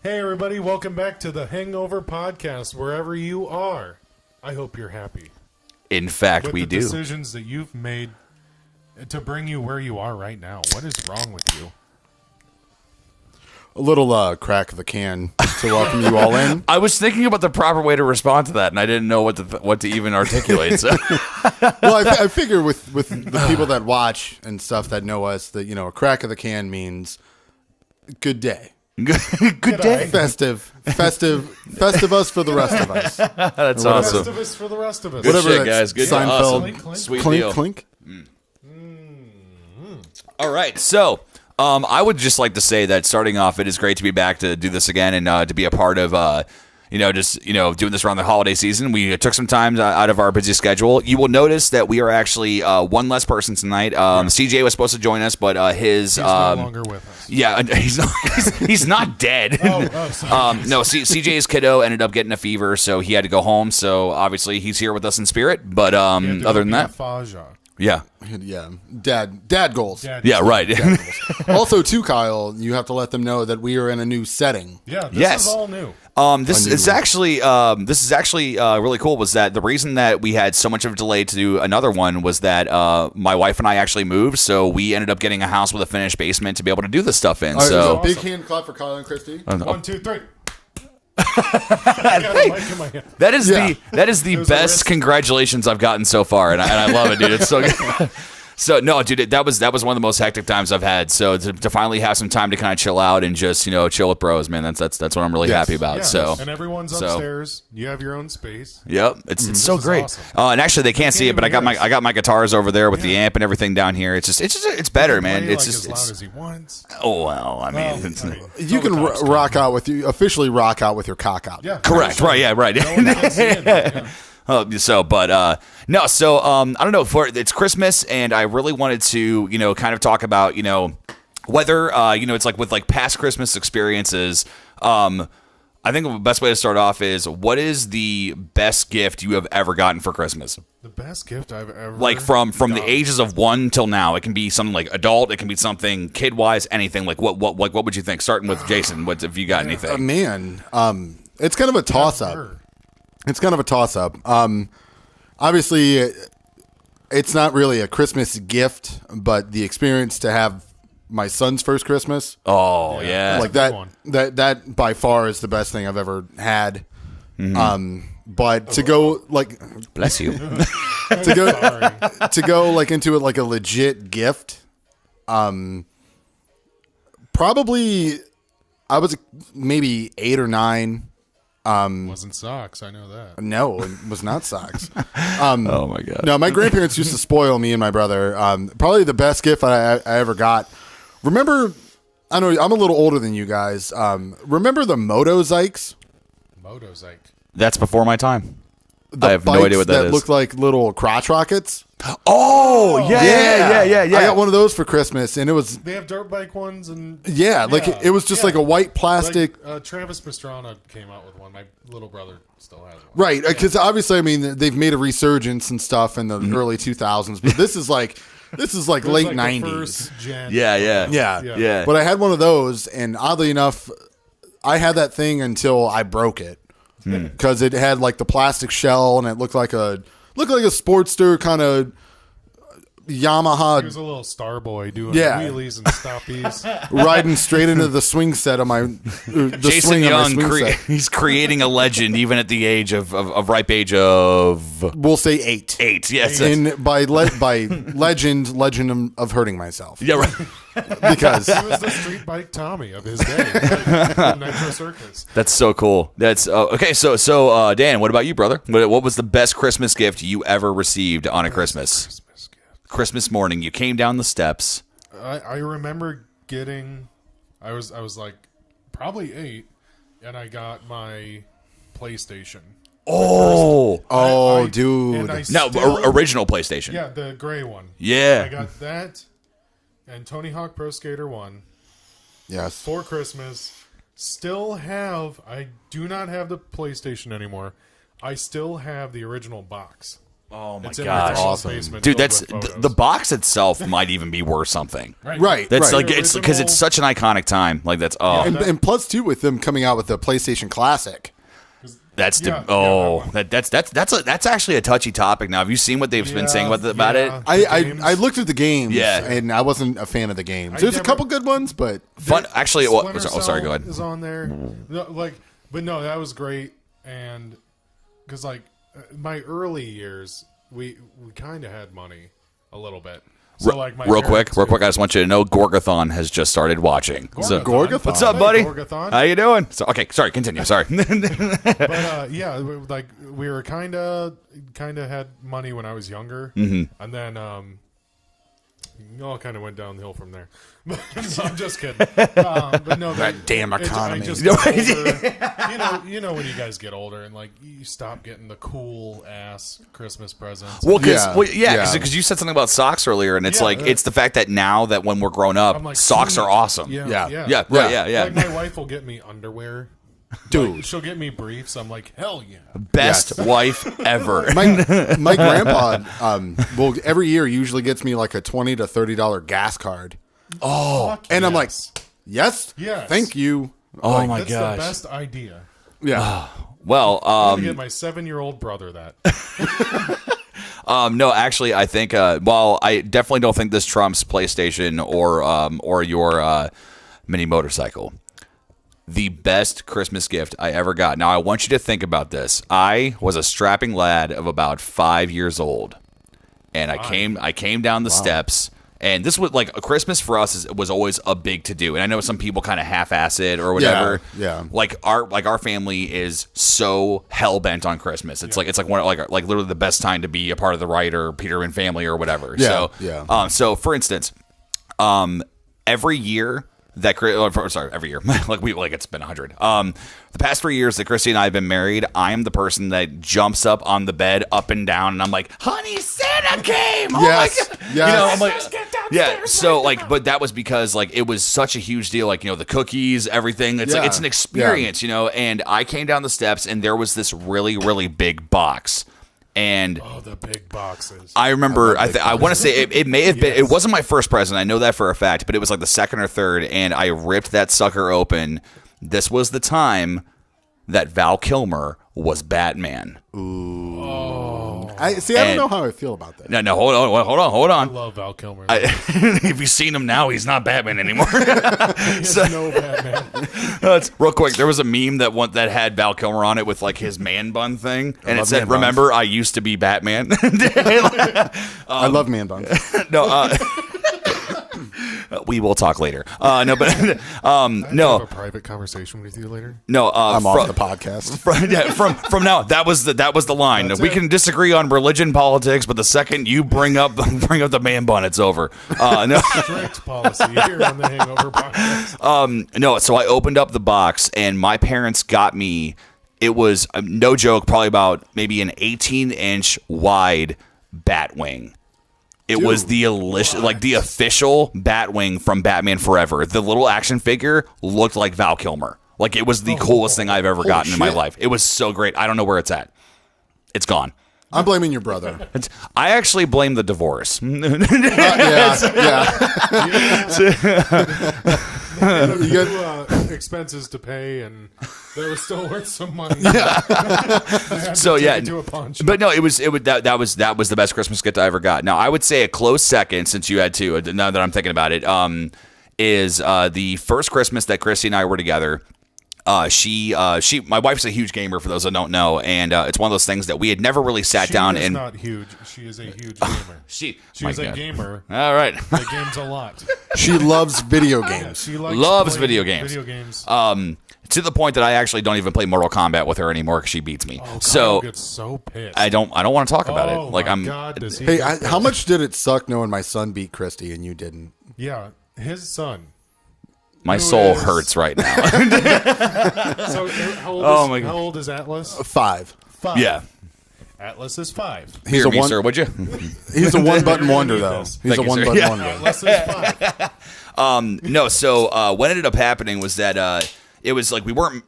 Hey everybody, welcome back to the Hangover Podcast, wherever you are. I hope you're happy. In fact, with we the do. Decisions that you've made to bring you where you are right now. What is wrong with you? A little crack of the can to welcome you all in. I was thinking about the proper way to respond to that, and I didn't know what to even articulate. So. Well, I figure with the people that watch and stuff that know us, that a crack of the can means good day. Good day. Festive us for the rest of us. That's awesome. Festivus for the rest of us. Good Whatever shit, that guys. Good. Seinfeld Awesome. Sweet clink deal. clink. All right, so I would just like to say that starting off, it is great to be back to do this again and to be a part of, doing this around the holiday season. We took some time out of our busy schedule. You will notice that we are actually one less person tonight. CJ was supposed to join us, but he's no longer with us. Yeah, he's not dead. Sorry. No, CJ's kiddo ended up getting a fever, so he had to go home. So obviously he's here with us in spirit. But other than that, yeah. Yeah, dad goals. Yeah, right. Dad goals. Also, too, Kyle, you have to let them know that we are in a new setting. Yeah, this Yes. is all new. This is actually really cool. Was that the reason that we had so much of a delay to do another one was that my wife and I actually moved, so we ended up getting a house with a finished basement to be able to do this stuff in. All right, So big hand clap for Kyle and Christy. 1, 2, 3. I got a mic in my hand. that is Yeah. the was a best risk. congratulations I've gotten so far, and I love it, dude. It's so good. So no, dude, that was one of the most hectic times I've had. So to finally have some time to kind of chill out and just chill with bros, man. That's what I'm really Yes. happy about. Yeah, So and everyone's upstairs. You have your own space. yep, it's so is great. awesome. And actually they can't see it, but even hear us. I got my guitars over there with the amp and everything down here. It's better, man. Play It's like just as loud as he wants. oh well, I mean, Well, it's, You can officially rock out with your cock out. Yeah, correct, right? Yeah, right. No one can see it, yeah. I don't know. It's Christmas, and I really wanted to, kind of talk about, whether, it's like with like past Christmas experiences. I think the best way to start off is, what is the best gift you have ever gotten for Christmas? The best gift I've ever Like from the gotten. ages of 1 till now. It can be something like adult. It can be something kid wise. Anything. Like what would you think? Starting with Jason. What have you got? Anything? Man, it's kind of a toss-up. Sure. It's kind of a toss-up. Obviously, it's not really a Christmas gift, but the experience to have my son's first Christmas, Oh yeah. like a good one. that by far is the best thing I've ever had. But to go like Bless you. to go like into it like a legit gift, probably I was maybe 8 or 9. Wasn't socks. I know that. No, it was not socks. Oh my god. No, my grandparents used to spoil me and my brother. Probably the best gift I ever got. Remember, I know I'm a little older than you guys. Remember the Motozyks? Motozyke. That's before my time. The I have no bikes idea what that is. looked like little crotch rockets. Oh, yeah. I got one of those for Christmas, and it was They have dirt bike ones and it was just like a white plastic. Like, Travis Pastrana came out with one. My little brother still has one. Right, because obviously, I mean, they've made a resurgence and stuff in the early 2000s, but this is like It was late like the 90s. first gen. Yeah. Yeah. But I had one of those, and oddly enough, I had that thing until I broke it because it had like the plastic shell, and it looked like a Sportster kind of Yamaha He was a little star boy doing Yeah. wheelies and stoppies. riding straight into the swing set of my the Jason swing of my Young, swing set. he's creating a legend even at the age of ripe age of We'll say 8. 8. Yes. And by legend of hurting myself. Yeah, right. Because He was the street bike Tommy of his day. Like, Nitro Circus. That's so cool. That's okay. So Dan, what about you, brother? What was the best Christmas gift you ever received on a Christmas Christmas gift. morning? You came down the steps. I remember getting. I was like probably 8, and I got my PlayStation. Oh, dude. And I no, still- original PlayStation. Yeah, the gray one. Yeah. I got that and Tony Hawk Pro Skater 1 yes. for Christmas. Still have. I do not have the PlayStation anymore. I still have the original box. Oh my It's in gosh, my awesome. basement dude! filled That's with photos. the box itself might even be worth something. Right. That's right. like it's because it's such an iconic time. Like that's and plus too with them coming out with the PlayStation Classic. that's Yeah, that's actually a touchy topic. Now, have you seen what they've been saying about it? I looked at the games, Yeah. and I wasn't a fan of the games. There's a couple good ones, but Fun, actually. Splinter Sorry, go Cell ahead. Is on there, no, but no, that was great, and because my early years, we kind of had money a little bit. So my real quick, parents I just want you to know Gorgathon has just started watching. So, Gorgathon? what's up, Hey, buddy? Gorgathon. How you doing? So, okay, sorry, continue. Sorry. But we were kind of had money when I was younger, and then it all kind of went downhill from there. So I'm just kidding. But no, That damn economy. I just got older. You know when you guys get older and you stop getting the cool ass Christmas presents. Well, Yeah. because you said something about socks earlier, and it's Yeah, it's the fact that now that when we're grown up, I'm like, socks are sweet. awesome. Yeah. Yeah, right, yeah. Like my wife will get me underwear. dude, She'll get me briefs. I'm like, hell yeah. Best wife ever. my grandpa will every year usually gets me like a $20 to $30 gas card, Fuck and I'm like, yes. yes, thank you. Oh my That's gosh. the best idea. Yeah, Well, I'm gonna get my 7-year-old brother that. no, actually, I think. Well, I definitely don't think this trumps PlayStation or your mini motorcycle. The best Christmas gift I ever got. Now, I want you to think about this. I was a strapping lad of about 5 years old, and I came down the steps. And this was like a Christmas for us was always a big to do. And I know some people kind of half-ass it or whatever. Yeah. Like our family is so hell bent on Christmas. It's like one like literally the best time to be a part of the Wright or Peterman family or whatever. Yeah, So yeah. So for instance, every year every year it's been 100. The past 3 years that Christy and I have been married, I am the person that jumps up on the bed up and down, and I'm like, "Honey, Santa came!" Oh Yes, my god! yes. I'm like, So but that was because it was such a huge deal. The cookies, everything. It's it's an experience, And I came down the steps, and there was this really, really big box. And The big boxes. I remember, I want to say it may have been, it wasn't my first present, I know that for a fact, but it was like the second or third, and I ripped that sucker open. This was the time that Val Kilmer was Batman. I don't know how I feel about that. No, hold on. I love Val Kilmer. If you've seen him now, he's not Batman anymore. There's no Batman. Real quick, there was a meme that had Val Kilmer on it with his man bun thing, and it love said, man buns. "Remember, I used to be Batman." I love man buns. No, we will talk later. No, but Have no, a private conversation with you later. no. I'm off the podcast. From now, that was the line. That's We it. can disagree on religion, politics, but the second you bring up the man bun, it's over. No. Strict policy here on the Hangover Podcast. No, so I opened up the box, and my parents got me. It was no joke, probably about maybe an 18-inch wide Batwing. It was the official Batwing from Batman Forever. The little action figure looked like Val Kilmer. It was the coolest thing I've ever gotten in my shit. life. It was so great. I don't know where it's at. It's gone. I'm blaming your brother. I actually blame the divorce. You got- Expenses to pay, and they were still worth some money. So yeah, to a punch. but no, that was the best Christmas gift I ever got. Now I would say a close second, since you had two. Now that I'm thinking about it, is the first Christmas that Christy and I were together. My wife's a huge gamer, for those that don't know, and it's one of those things that we had never really sat down She is and not huge. She is a huge gamer. She my is a God. gamer All right. that games a lot. She loves video games. She likes Loves playing video games. Video games. To the point that I actually don't even play Mortal Kombat with her anymore because she beats me. Kyle So gets so pissed. I don't want to talk about Oh it. my God, does he? Hey, get how pissed? much did it suck knowing my son beat Christy and you didn't? Yeah, his son. My Who soul is- hurts right now. So how old is Atlas? 5. 5. Yeah. Atlas is 5. Hear a me, one- sir, would you? He's a one-button You're wonder, gonna though. need this. He's a Thank you, sir. one-button Yeah. wonder. Atlas is 5. No, so what ended up happening was that it was like we weren't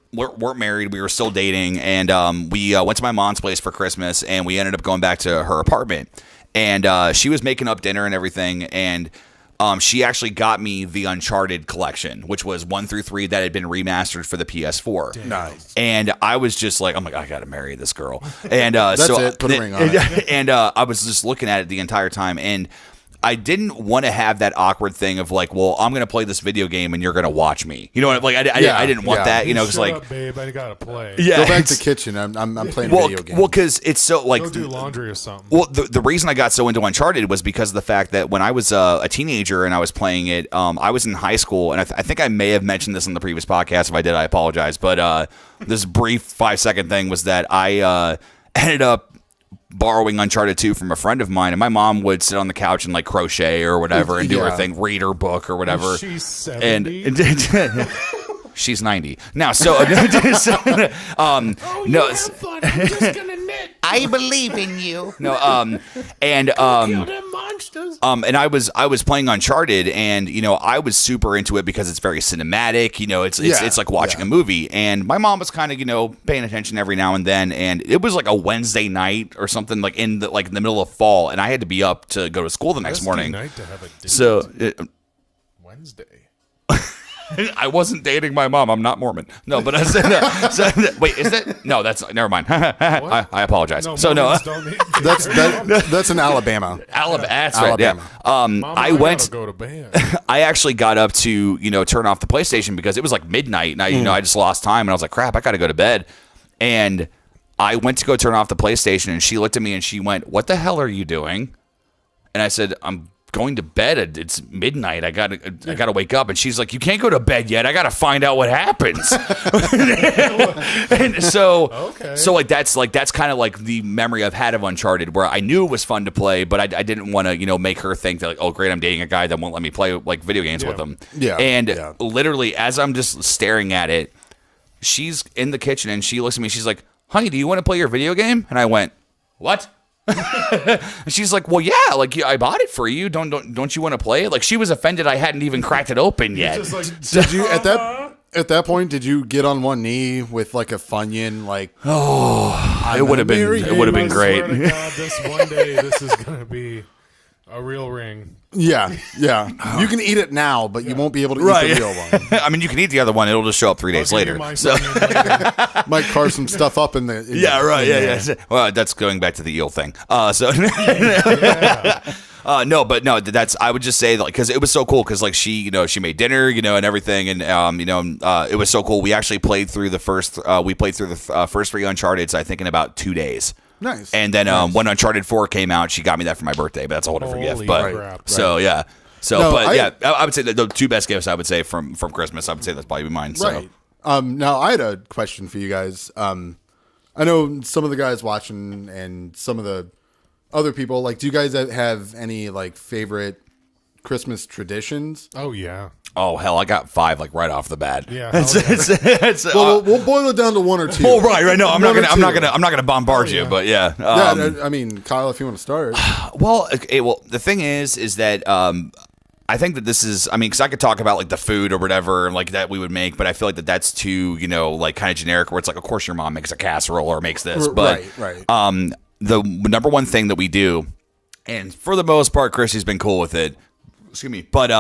married. We were still dating, and we went to my mom's place for Christmas, and we ended up going back to her apartment. And she was making up dinner and everything, and she actually got me the Uncharted Collection, which was 1 through 3 that had been remastered for the PS4. Damn. Nice. And I was just like, I'm like, I gotta marry this girl. And That's it. Put a ring on it. And I was just looking at it the entire time, and I didn't want to have that awkward thing of like, well, I'm going to play this video game and you're going to watch me. You know what? Like, I didn't want that. You know, because like, up, babe, I gotta play. Yeah, Go back to the kitchen. I'm playing a video game. Well, because it's so like Go do laundry or something. Well, the reason I got so into Uncharted was because of the fact that when I was a teenager and I was playing it, I was in high school, and I think I may have mentioned this in the previous podcast. If I did, I apologize. But this brief 5-second thing was that I ended up borrowing Uncharted 2 from a friend of mine, and my mom would sit on the couch and like crochet or whatever and do her thing, read her book or whatever. She's 70. And she's 90 now. So, Oh, no, have fun. I'm just gonna knit. I believe in you. No, and Kill them monsters. and I was playing Uncharted, and you know I was super into it because it's very cinematic. You know, it's like watching a movie. And my mom was kind of paying attention every now and then. And it was like a Wednesday night or something like in the middle of fall, and I had to be up to go to school the next morning. Night to have a date. So Wednesday. I wasn't dating my mom. I'm not Mormon. No, but I said, wait, is that? No, that's never mind. I apologize. No, so no, Mormons don't need- That's in Alabama. Alabama. That's right. Yeah. Mama, I gotta went. go to bed. I actually got up to turn off the PlayStation because it was like midnight, and I just lost time, and I was like, crap, I got to go to bed. And I went to go turn off the PlayStation, and she looked at me and she went, "What the hell are you doing?" And I said, "I'm going to bed. It's midnight. I gotta wake up." And she's like, "You can't go to bed yet. I gotta find out what happens." And so like that's kind of like the memory I've had of Uncharted, where I knew it was fun to play, but I didn't want to make her think that like, oh great, I'm dating a guy that won't let me play like video games with him. Yeah. And literally as I'm just staring at it, she's in the kitchen and she looks at me. She's like, "Honey, do you want to play your video game?" And I went, "What?" And she's like, "Well, yeah, like I bought it for you. Don't you want to play it?" Like she was offended I hadn't even cracked it open yet. Just like, Did you at that point? Did you get on one knee with like a Funyun? Like, it would have been great. I swear to God, this one day, this is gonna be a real ring. Yeah. You can eat it now, but you won't be able to eat the real one. I mean, you can eat the other one; it'll just show up 3 days later. So. Might carve some stuff up in the. Yeah. Well, that's going back to the eel thing. No, that's. I would just say like because it was so cool because like she made dinner and everything and it was so cool. We actually played through the first. We played through the first 3 Uncharted, I think in about 2 days. Nice. And then when Uncharted 4 came out, she got me that for my birthday, but that's a whole different gift. But crap. so yeah. So No, I would say that the 2 best gifts I would say from Christmas, I would say that's probably mine. So. Right. Now I had a question for you guys. I know some of the guys watching and some of the other people. Like, do you guys have any like favorite Christmas traditions? Oh yeah. Oh hell, I got 5 like right off the bat. Yeah. Well, we'll boil it down to 1 or 2. Oh right. No, I'm not gonna bombard you, but yeah. I mean, Kyle, if you want to start. Well, okay, the thing is that I think that this is. I mean, because I could talk about like the food or whatever like that we would make, but I feel like that's too like kind of generic. Where it's like, of course, your mom makes a casserole or makes this, but right. The number one thing that we do, and for the most part, Chrissy's been cool with it. Excuse me, but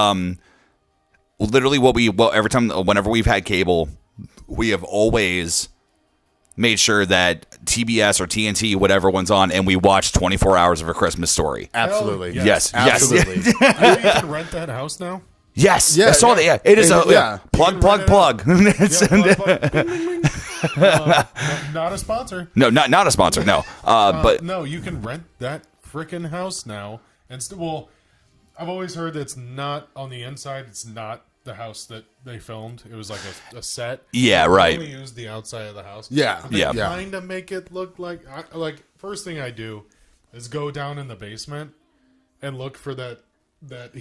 literally whenever we've had cable, we have always made sure that TBS or TNT, whatever one's on, and we watch 24 Hours of A Christmas Story. Absolutely. Yes. Absolutely. You can rent that house now. Yes. Yeah, I saw that. Yeah. It is plug. Not a sponsor. No, not a sponsor. No. But no, you can rent that freaking house now. And I've always heard that it's not on the inside. It's not the house that they filmed. It was like a set. Yeah, they right. only used the outside of the house. Yeah, They yeah. kind of make it look like first thing I do is go down in the basement and look for the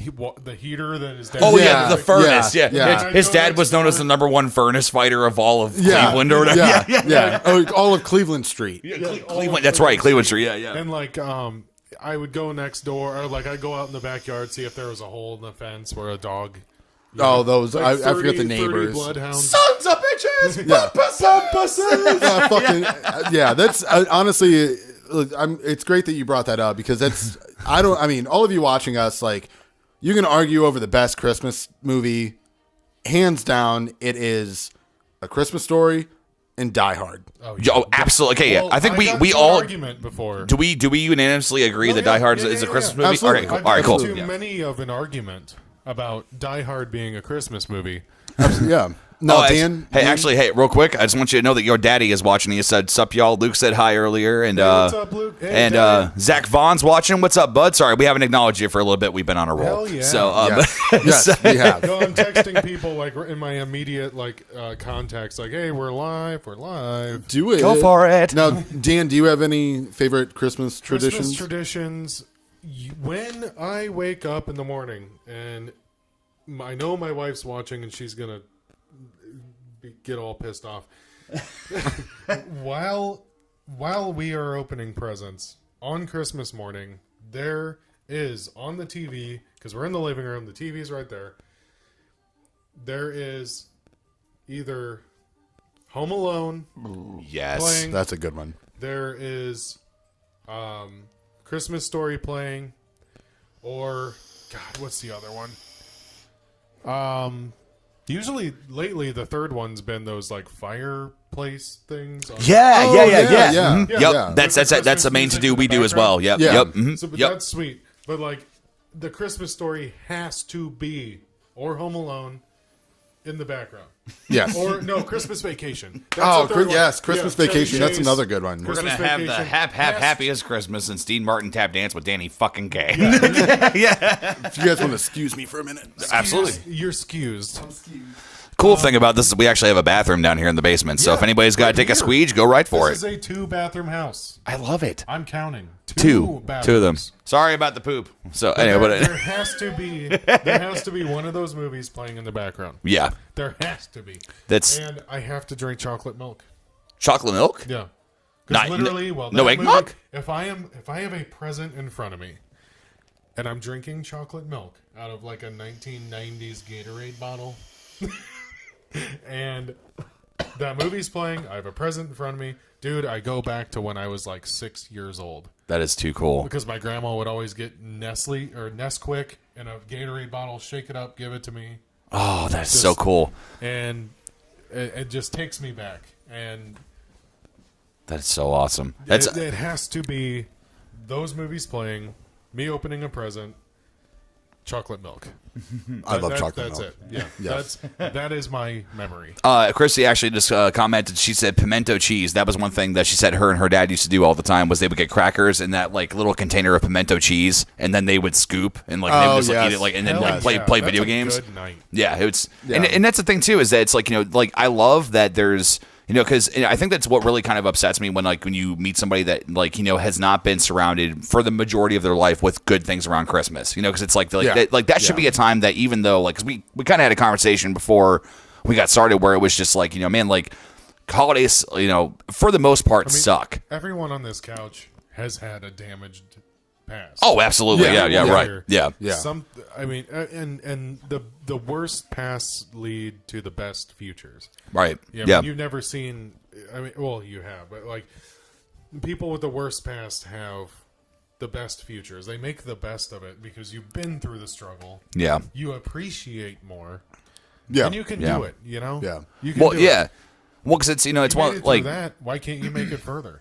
heater that is down. oh there. yeah, the furnace. Yeah. yeah. His dad was known as the #1 furnace fighter of all of Cleveland or whatever. Yeah. Oh, all of Cleveland Street. Cleveland. That's right, Cleveland Street. Yeah. And I would go next door, or like I'd go out in the backyard, see if there was a hole in the fence where a dog Oh, those Like I forget 30 the neighbors. bloodhounds. Sons of bitches! Yeah, fucking yeah. That's honestly, look, it's great that you brought that up because that's I mean, all of you watching us, like, you can argue over the best Christmas movie. Hands down, it is A Christmas Story and Die Hard. Oh, absolutely. Okay, yeah. Well, I think got we to all an argument before. do we unanimously agree that Die Hard is a Christmas movie? Absolutely. All right, cool. Too many of an argument about Die Hard being a Christmas movie. Yeah. No, Oh, Dan. Hey, real quick, I just want you to know that your daddy is watching. He said, "Sup, y'all." Luke said hi earlier, and what's up, Luke? Hey, and Daddy. Zach Vaughn's watching. What's up, bud? Sorry, we haven't acknowledged you for a little bit. We've been on a roll. Hell yeah. So, Yes, we have. No, I'm texting people like in my immediate contacts, like, "Hey, we're live. Do it. Go for it. Now, Dan, do you have any favorite Christmas traditions? Christmas traditions. When I wake up in the morning and I know my wife's watching and she's gonna get all pissed off. While we are opening presents on Christmas morning, there is on the TV, because we're in the living room, the TV's right there. There is either Home Alone yes, playing. That's a good one. There is Christmas Story playing, or God, what's the other one? Usually lately the third one's been those like fireplace things. yeah. yeah. Yep, Yeah. that's the main to do. We do as well. Yep, Yeah. yep, mhm, So, but yep. that's sweet. But like the Christmas Story has to be, or Home Alone, in the background. Yes. Or no, Christmas Vacation. That's Oh, the third one. yes, Christmas Yeah, Vacation. Chevy That's Chase. another good one. We're gonna Christmas have the Vacation. happiest Christmas and Steve Martin tap dance with Danny fucking Gay. If you guys want to excuse me for a minute. Absolutely. You're excused. Cool thing about this is we actually have a bathroom down here in the basement. So if anybody's got to take a squeege, go right for This it. is a 2-bathroom house. I love it. I'm counting. Two bathrooms. of them. Sorry about the poop. So anyway, There but has to be one of those movies playing in the background. yeah, There has to be. that's And I have to drink chocolate milk. chocolate milk. Yeah. Not- Because literally, well, no that eggnog? movie, if I have a present in front of me, and I'm drinking chocolate milk out of like a 1990s Gatorade bottle, and that movie's playing, I have a present in front of me, dude. I go back to when I was like 6 years old That is too cool. because my grandma would always get Nestle or Nesquik in a Gatorade bottle, shake it up, give it to me, Oh, that's so cool. and it just takes me back. And That's so awesome. That's it has to be those movies playing, me opening a present, chocolate milk. I love chocolate That's milk. it. Yeah, that is my memory. Chrissy actually just commented. She said pimento cheese. That was one thing that she said her and her dad used to do all the time. Was they would get crackers in that like little container of pimento cheese, and then they would scoop and like they would just like, eat it like and then Hell like play yeah. play That's video a games. Good night. Yeah, it's Yeah. And that's the thing too is that it's like like I love that there's because I think that's what really kind of upsets me when you meet somebody that has not been surrounded for the majority of their life with good things around Christmas. Because it's that should be a time that even though cause we kind of had a conversation before we got started where it was just holidays for the most part suck. Everyone on this couch has had a damaged past. Oh, absolutely. Yeah, right. Yeah. And the worst pasts lead to the best futures. Right. Yeah, Yeah. you've never seen. Well, you have, but like people with the worst past have the best futures. They make the best of it because you've been through the struggle. Yeah. You appreciate more. Yeah. And you can Yeah. do it. Yeah. You can Well, do yeah. It. Well, because it's You it's made one it like through that. Why can't you make it further?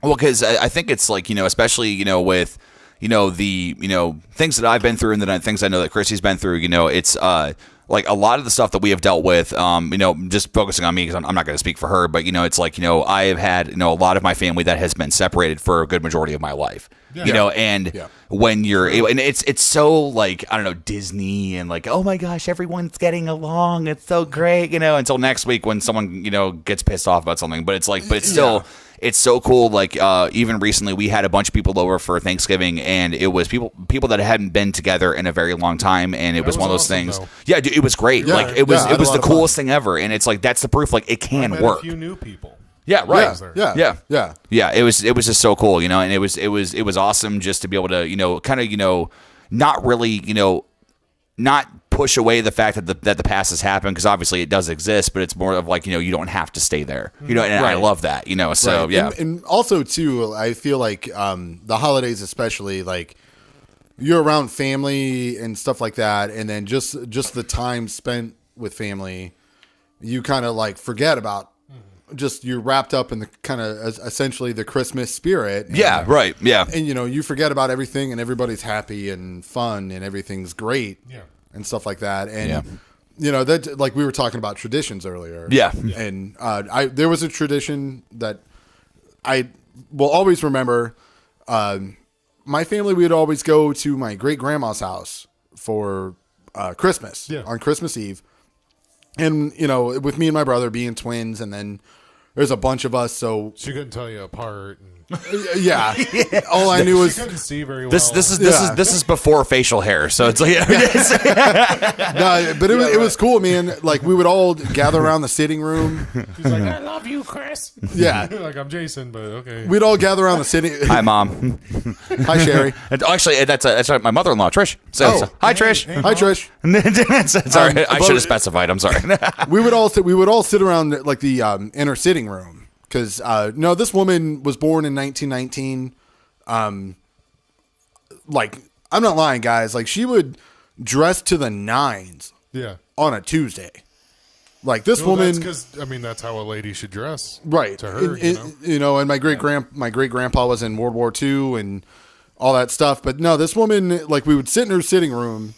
well, because I think it's especially with the things that I've been through and the things I know that Chrissy's been through. It's like a lot of the stuff that we have dealt with. Just focusing on me because I'm not going to speak for her, but it's I have had a lot of my family that has been separated for a good majority of my life. Yeah. And when you're able, and it's so like I don't know Disney and like oh my gosh everyone's getting along, it's so great until next week when someone gets pissed off about something, but it's still. It's so cool. Like even recently, we had a bunch of people over for Thanksgiving, and it was people that hadn't been together in a very long time, and it was one of those awesome, things. though. Yeah, dude, it was great. Yeah, Like it was I had a lot the of fun. coolest thing ever, and it's like that's the proof. Like it can Met work. a few new people. Yeah, right. Yeah. It was just so cool, and it was awesome just to be able to kind of not really not push away the fact that the past has happened, because obviously it does exist, but it's more of like, you don't have to stay there, and I love that, so right. yeah. And also too, I feel like the holidays especially, like you're around family and stuff like that, and then just the time spent with family, you kind of like forget about. Just you're wrapped up in the kind of essentially the Christmas spirit. And, right. Yeah. And you forget about everything, and everybody's happy and fun, and everything's great. Yeah. And stuff like that. And that, like we were talking about traditions earlier. Yeah. And there was a tradition that I will always remember. My family, we would always go to my great grandma's house for Christmas on Christmas Eve. And, with me and my brother being twins, and then there's a bunch of us, so she couldn't tell you apart. Yeah. All I knew was she couldn't see very well. This is before facial hair, so it's like no, but it was cool, man. Like we would all gather around the sitting room. She's like, "I love you, Chris." Yeah, like I'm Jason, but okay. We'd all gather around the sitting. Hi, Mom. Hi, Sherry. Actually, that's my mother-in-law, Trish. So hi, Trish. Hi, Trish. Sorry, I should have specified. I'm sorry. we would all sit around like the inner sitting room. Because, this woman was born in 1919. Like, I'm not lying, guys. Like, she would dress to the nines on a Tuesday. Like, this woman... Because, that's how a lady should dress. Right. To her, and my great-grandpa was in World War II and all that stuff. But, no, this woman, like, we would sit in her sitting room.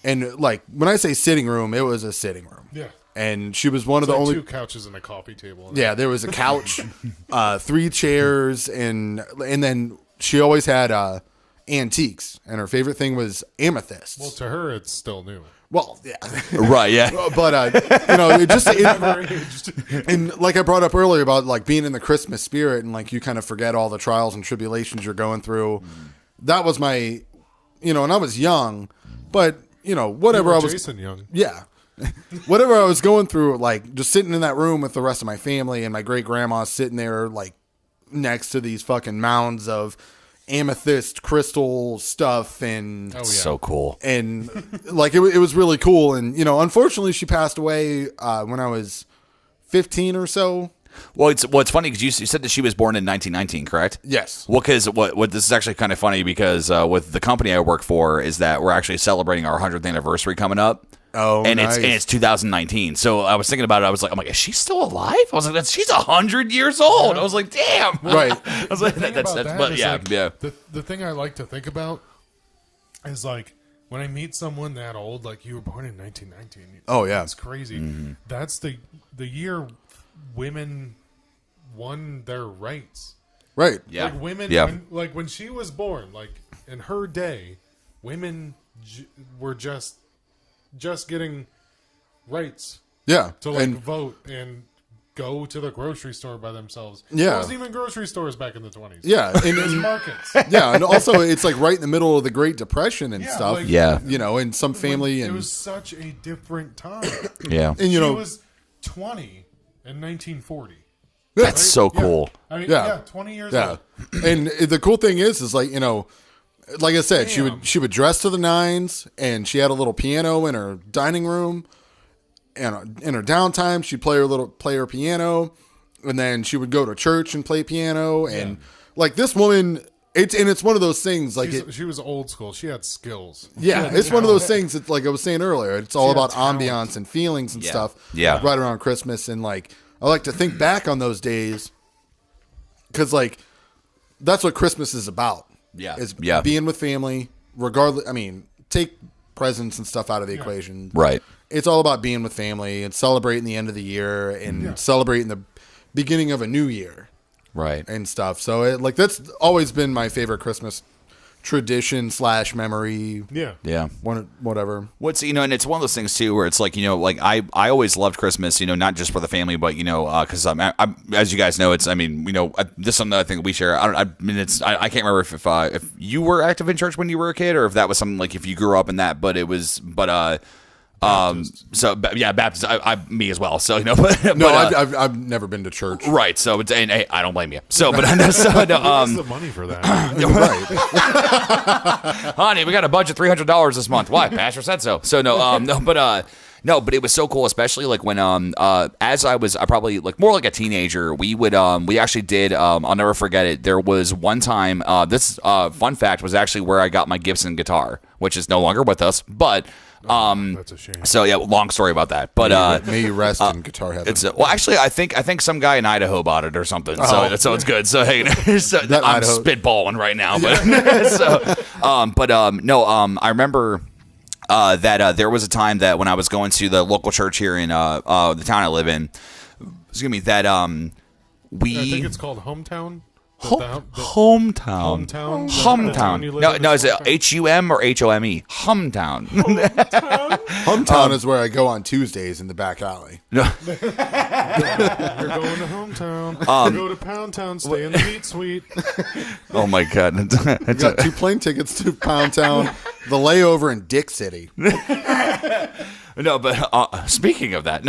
And, like, when I say sitting room, it was a sitting room. Yeah. And she was one of the only 2 couches and a coffee table. Yeah, there was a couch, 3 chairs, and then she always had antiques, and her favorite thing was amethysts. Well, to her, it's still new. Well, yeah, right, yeah. But and like I brought up earlier about like being in the Christmas spirit, and like you kind of forget all the trials and tribulations you're going through. That was my, and I was young, but whatever I was. Jason young. Yeah. Whatever I was going through, like just sitting in that room with the rest of my family, and my great grandma sitting there like next to these fucking mounds of amethyst crystal stuff, and so cool. And like it was really cool. And unfortunately, she passed away when I was 15 or so. Well, it's funny because you said that she was born in 1919, correct? Yes. Well, because what this is actually kind of funny because with the company I work for is that we're actually celebrating our 100th anniversary coming up. Oh, and nice. it's 2019. So I was thinking about it. I'm like, is she still alive? I was like, she's 100 years old. I was like, damn. Right. I was like, the thing I like to think about is like when I meet someone that old, like you were born in 1919. Oh yeah, it's crazy. Mm-hmm. That's the year women won their rights. Right. Yeah. Like women. When she was born, like in her day, women were just getting rights. Yeah. To vote and go to the grocery store by themselves. Yeah. There wasn't even grocery stores back in the 20s. Yeah. It was markets. Yeah. And also it's like right in the middle of the Great Depression and stuff. Like, and some family. It was such a different time. Yeah. And she was 20 in 1940. That's so cool. Yeah. 20 years old. And the cool thing is like, like I said, she would dress to the nines, and she had a little piano in her dining room, and in her downtime she'd play her piano, and then she would go to church and play piano, and like this woman, it's one of those things like she was old school. She had skills. Yeah, it's one of those things that like I was saying earlier, it's all about ambiance and feelings and stuff. Yeah, right around Christmas, and like I like to think back on those days because like that's what Christmas is about. Is being with family, regardless. Take presents and stuff out of the equation. Right. It's all about being with family and celebrating the end of the year and celebrating the beginning of a new year. Right. And stuff. So that's always been my favorite Christmas tradition / memory. Yeah. Whatever. And it's one of those things too where it's like, like I always loved Christmas, not just for the family, but because I'm as you guys know, it's this is something I think we share. I can't remember if you were active in church when you were a kid or if that was something like if you grew up in that, but Baptist. Me as well. So but No, I've never been to church. right. So it's and hey, I don't blame you. So, but no, Who has the money for that? Right. honey, we got a budget $300 this month. Why? Pastor said so. So but it was so cool, especially like when as I probably like more like a teenager, we actually did I'll never forget it. There was one time this fun fact was actually where I got my Gibson guitar, which is no longer with us, but that's a shame. so yeah, long story about that. But May you rest in guitar heaven. it's well, actually, I think some guy in Idaho bought it or something. So it's good. So hey, so I'm Idaho. spitballing right now, but I remember that there was a time that when I was going to the local church here in the town I live in, excuse me, that I think it's called Hometown. Hometown. No, is it HUM or HOME? Hometown. Hometown is where I go on Tuesdays in the back alley. You're going to Hometown. Go to Pound Town. Stay in the meat suite. Oh my god! I got 2 plane tickets to Pound Town, the layover in Dick City. No, but speaking of that,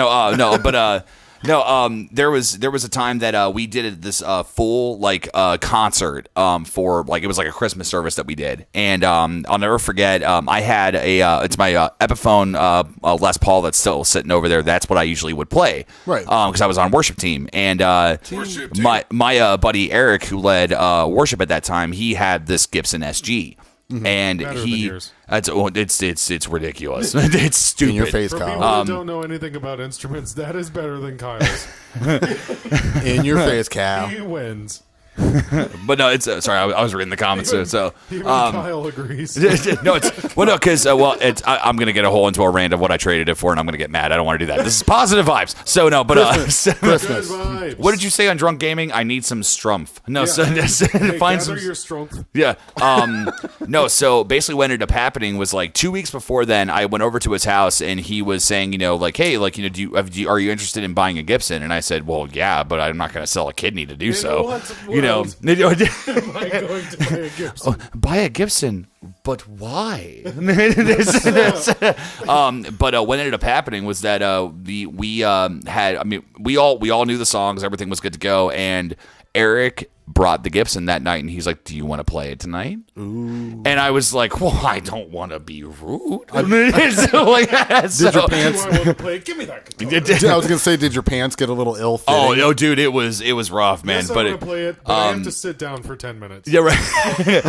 there was a time that we did this full like concert for like it was like a Christmas service that we did, and I'll never forget. I had it's my Epiphone Les Paul that's still sitting over there. That's what I usually would play, right? Because I was on worship team, and my buddy Eric, who led worship at that time, he had this Gibson SG. Mm-hmm. And it's ridiculous. It's stupid. In your face, For Kyle. people that don't know anything about instruments, that is better than Kyle's. In your face, Cal. He wins. But no, it's sorry. I was reading the comments. So Kyle agrees. because I'm gonna get a whole into a rant of what I traded it for, and I'm gonna get mad. I don't want to do that. This is positive vibes. So no, but Christmas. What did you say on Drunk Gaming? I need some strumpf. No, Hey, find gather some. your strength. Yeah. No. So basically, what ended up happening was like 2 weeks before then, I went over to his house, and he was saying, like, hey, like, are you interested in buying a Gibson? And I said, well, yeah, but I'm not gonna sell a kidney to do so. Am I going to buy a Gibson? Buy a Gibson, but why? But what ended up happening was that we all knew the songs, everything was good to go, and Eric brought the Gibson that night, and he's like, do you want to play it tonight? Ooh. And I was like, well, I don't want to be rude. Did your pants? Do I want to play? Give me that guitar. I was gonna say, did your pants get a little ill? Oh no, dude, it was rough, man. Yes, I want to play it, but I have to sit down for 10 minutes. Yeah, right.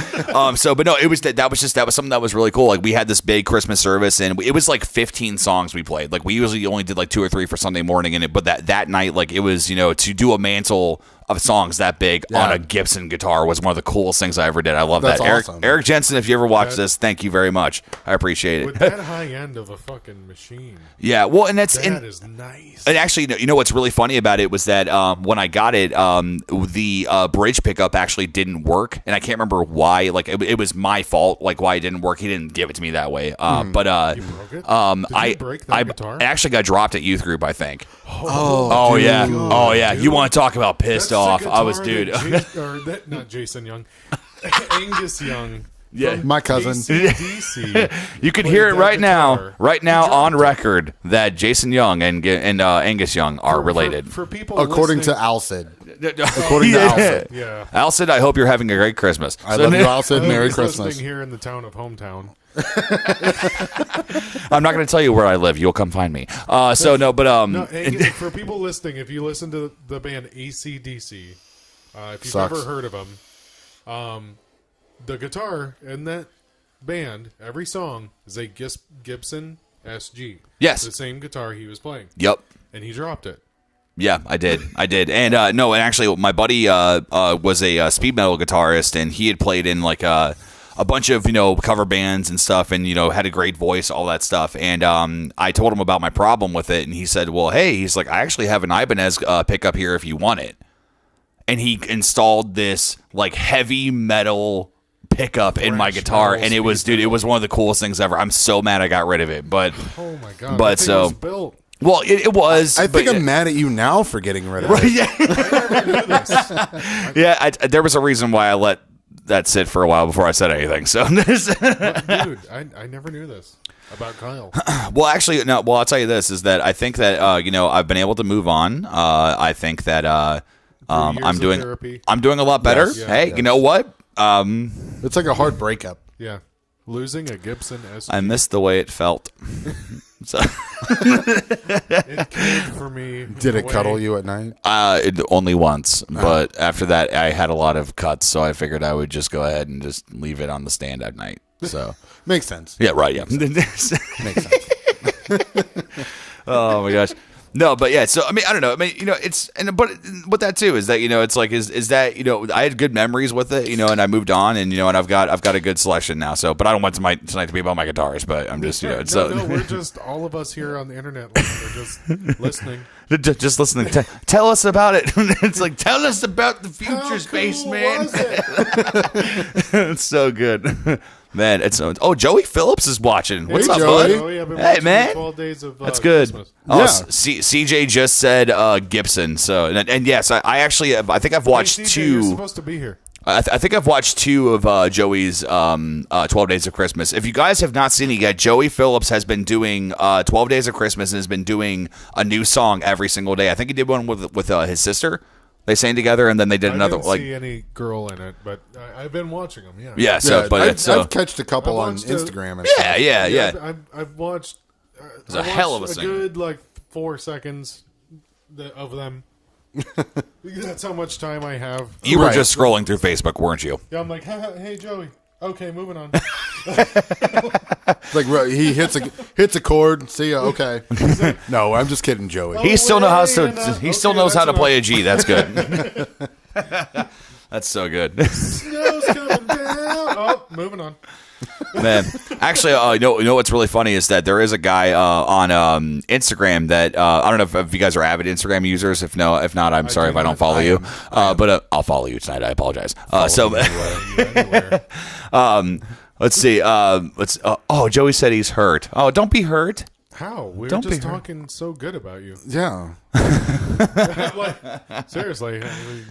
But no, it was that was something that was really cool. Like we had this big Christmas service, and it was like 15 songs we played. Like we usually only did like 2 or 3 for Sunday morning, but that night, like it was to do a mantle of songs that big on a Gibson guitar was one of the coolest things I ever did. I love that. Awesome. Eric Jensen, if you ever watch this, thank you very much. I appreciate it. With that high end of a fucking machine. Yeah, well, and that is nice. And actually, what's really funny about it was that when I got it, the bridge pickup actually didn't work, and I can't remember why. Like it was my fault, like why it didn't work. He didn't give it to me that way. But you broke it? Did you break that guitar? I actually got dropped at youth group, I think. Oh yeah. dude. Oh yeah. You want to talk about pissed That's off? the I was, guitar dude. not Jason Young. Angus Young. Yeah, my cousin. AC/DC. You can hear it right now on record that Jason Young and Angus Young are related. For people According to listening, Alcid. According to Alcid. yeah. Alcid, I hope you're having a great Christmas. I love you, Alcid. Merry He's Christmas. listening here in the town of Hometown. I'm not going to tell you where I live. You'll come find me. For people listening, if you listen to the band AC/DC, if you've ever heard of them, the guitar in that band, every song is a Gibson SG. Yes. The same guitar he was playing. Yep. And he dropped it. Yeah, I did. And and actually, my buddy was a speed metal guitarist, and he had played in like a bunch of cover bands and stuff, and had a great voice, all that stuff. And I told him about my problem with it, and he said, "Well, hey," he's like, "I actually have an Ibanez pickup here if you want it." And he installed this like heavy metal pickup in my guitar, and it was one of the coolest things ever. I'm so mad I got rid of it, but oh my god! But it was built. Well, it was. I think I'm mad at you now for getting rid of it. Yeah. I never knew this. Yeah, there was a reason why I let that sit for a while before I said anything. So, Dude, I never knew this. about Kyle. Well, actually, no. Well, I'll tell you this: is that I think that I've been able to move on. I think that I'm doing a lot better. Yes. Hey, you know what? It's like a hard breakup. Yeah. Losing a Gibson SG. I missed the way it felt. So It came for me. Did it cuddle you at night? only once, but after that, I had a lot of cuts, so I figured I would just go ahead and just leave it on the stand at night. So Makes sense. yeah, right, yeah. Makes sense. Oh my gosh. No, but yeah, so I mean, I don't know. I mean, but with that too is that it's like is that I had good memories with it, and I moved on, and and I've got a good selection now. So, but I don't want tonight to be about my guitars, but I'm just No, we're just all of us here on the internet. We're just listening. just listening. Tell us about it. It's like tell us about the future How space, cool man. was it? It's so good. Man, it's Joey Phillips is watching. What's Hey, up, Joey. bud? I've been Hey, watching man. the 12 days of That's good. Christmas. Oh, Yeah. CJ just said Gibson. So and yes, I actually I think I've watched Hey, CJ, you're two. supposed to be here. I think I've watched two of Joey's 12 Days of Christmas. If you guys have not seen it yet, Joey Phillips has been doing 12 Days of Christmas and has been doing a new song every single day. I think he did one with his sister. They sang together, and then they did another. I didn't see any girl in it, but I've been watching them. Yeah. Yeah. So, I've catched a couple I've on watched Instagram. And yeah. I've watched. It's a hell of a a singer. good 4 seconds of them. That's how much time I have. You were Right. just scrolling through Facebook, weren't you? Yeah, I'm like, hey Joey. Okay, moving on. It's like he hits a chord. See ya. Okay. No, I'm just kidding, Joey. He still knows how enough. He still Okay, knows how to that's play a G. That's good. That's so good, Snow's coming down. Oh, moving on. man. Actually, you know what's really funny is that there is a guy on Instagram that I don't know if you guys are avid Instagram users. If not, I'm sorry if I don't follow you. But I'll follow you tonight. I apologize. Anywhere. Let's see. Joey said he's hurt. Oh, don't be hurt. How? We were Don't be just hurt. talking so good about you. Yeah. Like, seriously.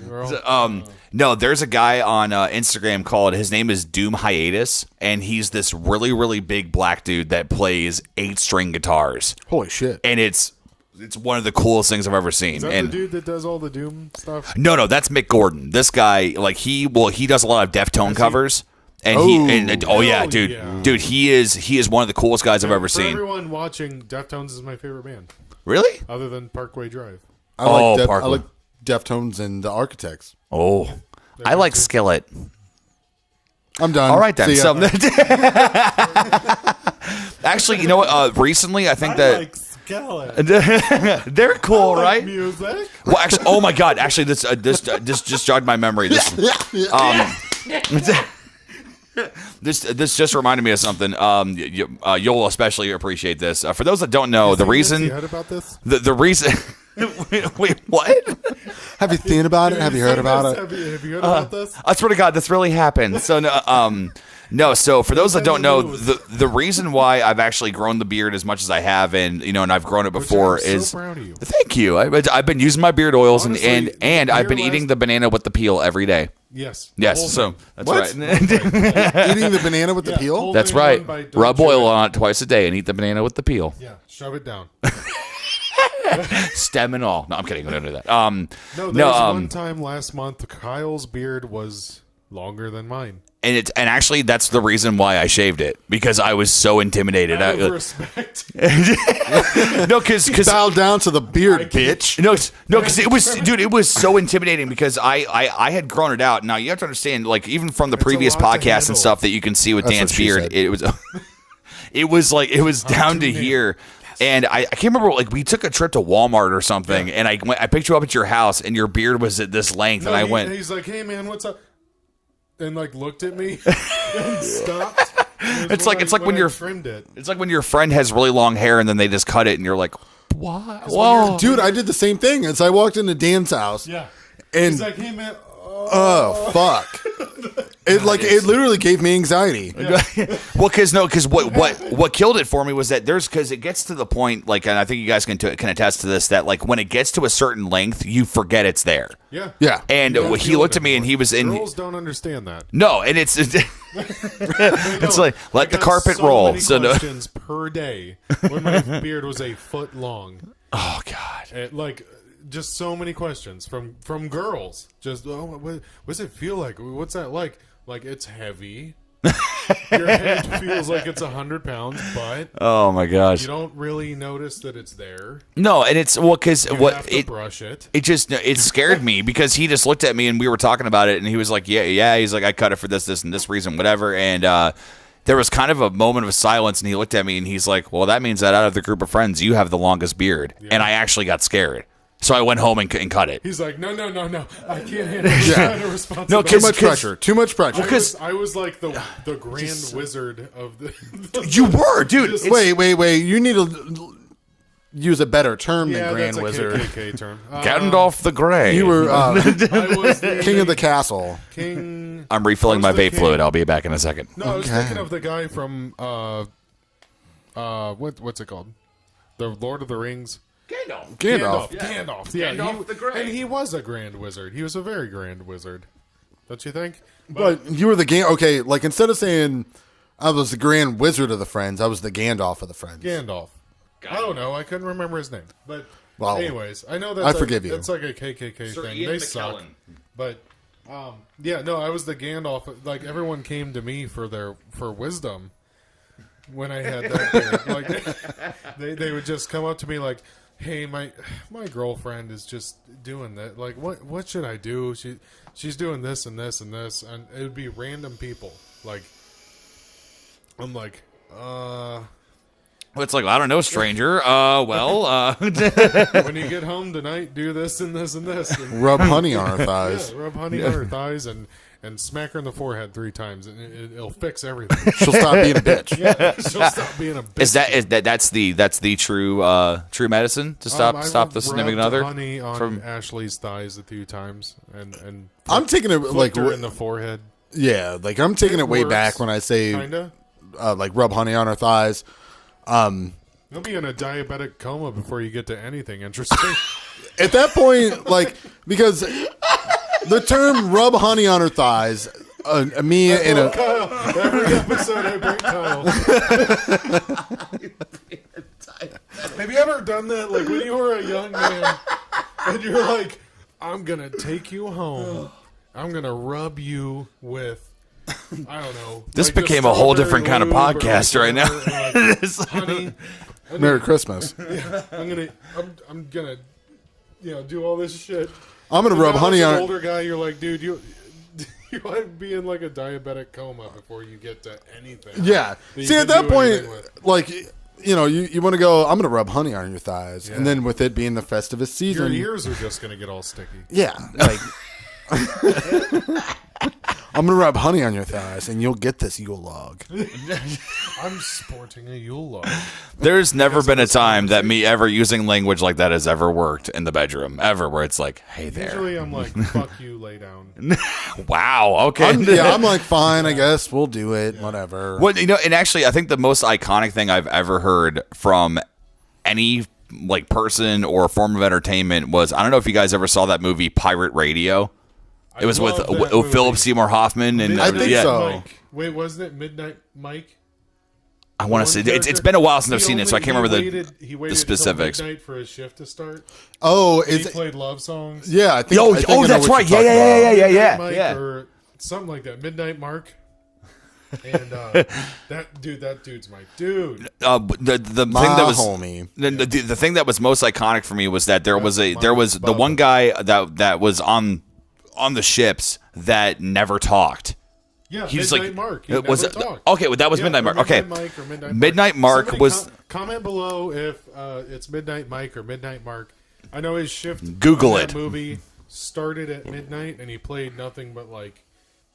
We're all, No, there's a guy on Instagram called, his name is Doom Hiatus, and he's this really, really big black dude that plays 8-string guitars. Holy shit. And it's one of the coolest things I've ever seen. is that And the dude that does all the Doom stuff? no, that's Mick Gordon. This guy, he does a lot of Deftone covers. And Oh. yeah, Hell dude, yeah. dude, he is one of the coolest guys I've ever For seen. everyone watching, Deftones is my favorite band, Really? other than Parkway Drive. I Parker. like Deftones and the Architects. Oh, I like Skillet. I'm done. All right then. See ya. So, actually, you know what? Recently, I think that Skeleton. they're cool, right? Music. Well, actually, oh my god! Actually, this just jogged my memory. This just reminded me of something. You'll especially appreciate this. For those that don't know, the You reason heard about this? the reason. Wait, what? Have you seen about it? Have you heard about it? Have you heard about this? I swear to God, this really happened. So no. So for those that don't know, the reason why I've actually grown the beard as much as I have, and I've grown it before, I'm so is proud of you. thank you. I've been using my beard oils Honestly, and I've been your eating last- the banana with the peel every day. Yes. Yes, so that's What? right. Eating the banana with the Yeah, peel? hold- That's Holding right. on by- don't Rub chew oil it. on it twice a day and eat the banana with the peel. Yeah, shove it down. Stem and all. No, I'm kidding. We don't do that. No, there was one time last month, Kyle's beard was longer than mine. and actually that's the reason why I shaved it, because I was so intimidated. Out of respect. No, because Bow down to the beard, bitch. No, because it was so intimidating because I had grown it out. Now you have to understand, even from the previous a lot to podcasts and handle. stuff that you can see with That's Dan's what she beard, said. it was down to here. And I can't remember, we took a trip to Walmart or something, and I picked you up at your house, and your beard was at this length, and I went. He's like, "Hey man, what's up?" And looked at me and stopped. And It's like when I you're trimmed it. It's like when your friend has really long hair, and then they just cut it, and you're like, "What? Whoa, Dude, I did the same thing as I walked into Dan's house. Yeah. And He's like, "Hey man." oh fuck. It literally gave me anxiety. Well, because what killed it for me was that because it gets to the point, and I think you guys can attest to this, that when it gets to a certain length, you forget it's there. Yeah. Yeah. And You don't he feel looked it at me and he was in. Girls don't understand that. No, and it's They it's don't. like let I the got carpet so roll. many So no. questions per day when my beard was a foot long. Oh God! Like, just so many questions from girls. Just, what does it feel like? What's that like? Like, it's heavy. Your head feels like it's 100 pounds, but Oh my gosh! you don't really notice that it's there. No, and it's because You have to brush it. It scared me because he just looked at me and we were talking about it and he was like, yeah. He's like, I cut it for this and this reason, whatever. And there was kind of a moment of silence and he looked at me and he's like, well, that means that out of the group of friends, you have the longest beard. Yeah. And I actually got scared. So I went home and cut it. He's like, no, I can't handle this kind of responsibility. No, Too much pressure. Too much pressure. I was like the grand wizard of the. You were, dude. Wait. You need to use a better term than grand that's a wizard. KKK term. Gandalf the Grey. You were I was the king of the castle. king. I'm refilling my vape fluid. I'll be back in a second. No, I was thinking of the guy from what's it called? The Lord of the Rings. Gandalf. Yeah, Gandalf the Grey. And he was a grand wizard. He was a very grand wizard. Don't you think? But you were the okay, like instead of saying I was the grand wizard of the friends, I was the Gandalf of the friends. Gandalf. I don't know. I couldn't remember his name. But anyways, I know that I forgive you. It's like a KKK Sir thing. Ian They McKellen. suck. But yeah, no, I was the Gandalf. Like, everyone came to me for wisdom when I had that beard. Like they would just come up to me like, hey, my girlfriend is just doing that. Like, what should I do? She's doing this and this and this, and it would be random people. Like, I'm like, It's like, I don't know, stranger. when you get home tonight, do this and this and this. And, Rub honey on her thighs. rub honey on her thighs and smack her in the forehead 3 times, and it'll fix everything. She'll stop being a bitch. Yeah, she'll stop being a bitch. That's the true medicine to stop the significant other honey on Ashley's thighs a few times, and I'm taking it like her in the forehead. Yeah, like I'm taking it way works, back when I say Kinda. Like rub honey on her thighs. You'll be in a diabetic coma before you get to anything interesting. At that point, like, because the term rub honey on her thighs, me and a Kyle. Every episode I bring Kyle. Have you ever done that? Like when you were a young man and you're like, I'm going to take you home. I'm going to rub you with, I don't know. This like became a whole different kind of lube or podcast right now. like honey. Merry Christmas. I'm gonna do all this shit. I'm gonna rub honey on an older guy. You're like, dude, you might be in like a diabetic coma before you get to anything. Yeah. See, at that point, like, you want to go, I'm going to rub honey on your thighs. Yeah. And then with it being the Festivus season. Your ears are just going to get all sticky. Yeah. Like, I'm going to rub honey on your thighs and you'll get this Yule log. I'm sporting a Yule log. There's never been a time that me ever using language like that has ever worked in the bedroom, ever, where it's like, hey there. Usually I'm like, fuck you, lay down. Wow, okay. I'm like, fine, I guess we'll do it, whatever. Well, and actually, I think the most iconic thing I've ever heard from any like person or form of entertainment was, I don't know if you guys ever saw that movie Pirate Radio. It was with Philip Seymour Hoffman and I think so. Mike. Wait, wasn't it Midnight Mike? I want to say it's been a while since I've seen it, so I can't remember the specifics. He waited midnight for his shift to start. Oh, He played love songs. Yeah, I think. I think I know that's what right. you're talking about. Yeah. Mike or something like that. Midnight Mark. And that dude's my dude. The thing that was homie. The thing that was most iconic for me was that there was the one guy that was on the ships that never talked. Yeah, He's Midnight like, Mark. He was never it? talked. Okay, well, that was Midnight Mark. Okay, Mike or Midnight Mark Somebody was. Comment below if it's Midnight Mike or Midnight Mark. I know his shift. Google on it. That movie started at midnight, and he played nothing but like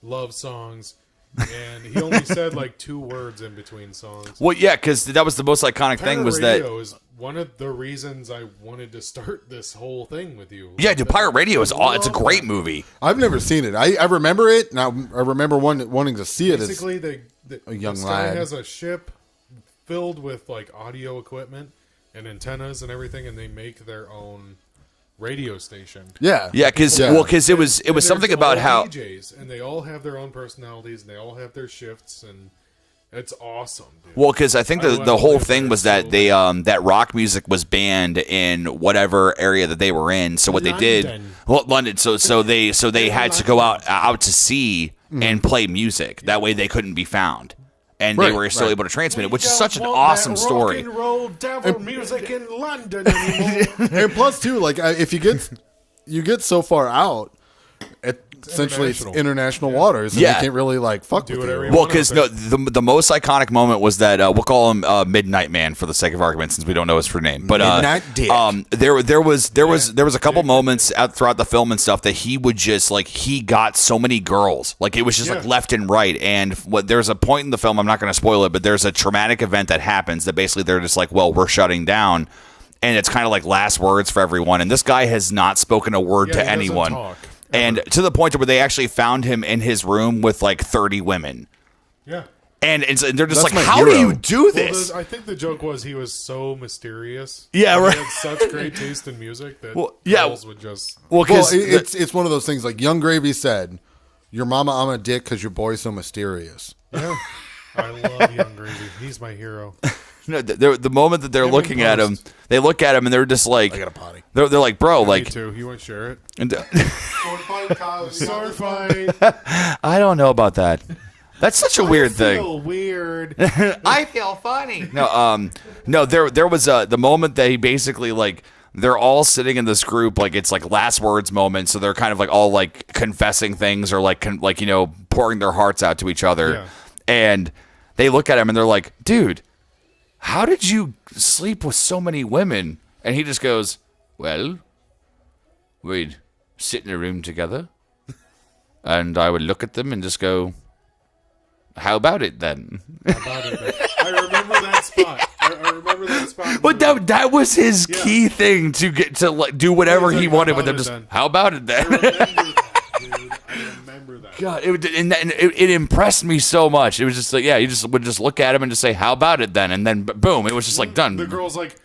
love songs, and he only said like 2 words in between songs. Well, yeah, because that was the most iconic thing was that. Pirate Radio is one of the reasons I wanted to start this whole thing with you. Yeah, dude, Pirate Radio it's a great movie. I've never seen it. I remember it, and I remember wanting to see it. Basically, a young this lad guy has a ship filled with like audio equipment and antennas and everything, and they make their own radio station. Yeah, because it was something about how DJs, and they all have their own personalities, and they all have their shifts, and It's awesome, dude. Well, because I think the whole thing was that they that rock music was banned in whatever area that they were in. So what they did, London. So they had to go out to sea and play music. That way they couldn't be found. And they were still able to transmit it, which is such an awesome story. Rock and roll devil music in London anymore. And plus, too, like if you get so far out, essentially it's international waters, and they can't really like fuck with you. Well, because the most iconic moment was that we'll call him Midnight Man for the sake of argument, since we don't know his true name. But Midnight Dick. there was a couple moments throughout the film and stuff that he would just like he got so many girls, like it was just like left and right. And there's a point in the film, I'm not going to spoil it, but there's a traumatic event that happens that basically they're just like, well, we're shutting down. And it's kind of like last words for everyone. And this guy has not spoken a word to anyone. Talk. And to the point where they actually found him in his room with like 30 women. Yeah. And they're just That's like, my how do hero. you do this? I think the joke was he was so mysterious. Yeah, right. He had such great taste in music that girls would just... Well, it's one of those things like Young Gravy said, your mama, I'm a dick because your boy's so mysterious. Yeah. I love Young Gravy. He's my hero. No, the moment that they're looking at him, they look at him and they're just like, I got a potty. They're like, bro, like, me too. You want to share it? And, Sword fight. I don't know about that. That's such a weird thing. I feel weird. I feel funny. No. There was the moment that he basically like they're all sitting in this group like it's like last words moment, so they're kind of like all like confessing things or like pouring their hearts out to each other, and they look at him and they're like, dude, how did you sleep with so many women? And he just goes, well, we'd sit in a room together, and I would look at them and just go, how about it then? I remember that spot. I remember that spot. But that was his key thing to get to like, do whatever he wanted with them. Just how about it then? I remember that. God, it impressed me so much. It was just like, you just would just look at him and just say, how about it then? And then boom, it was just like done. The girl's like,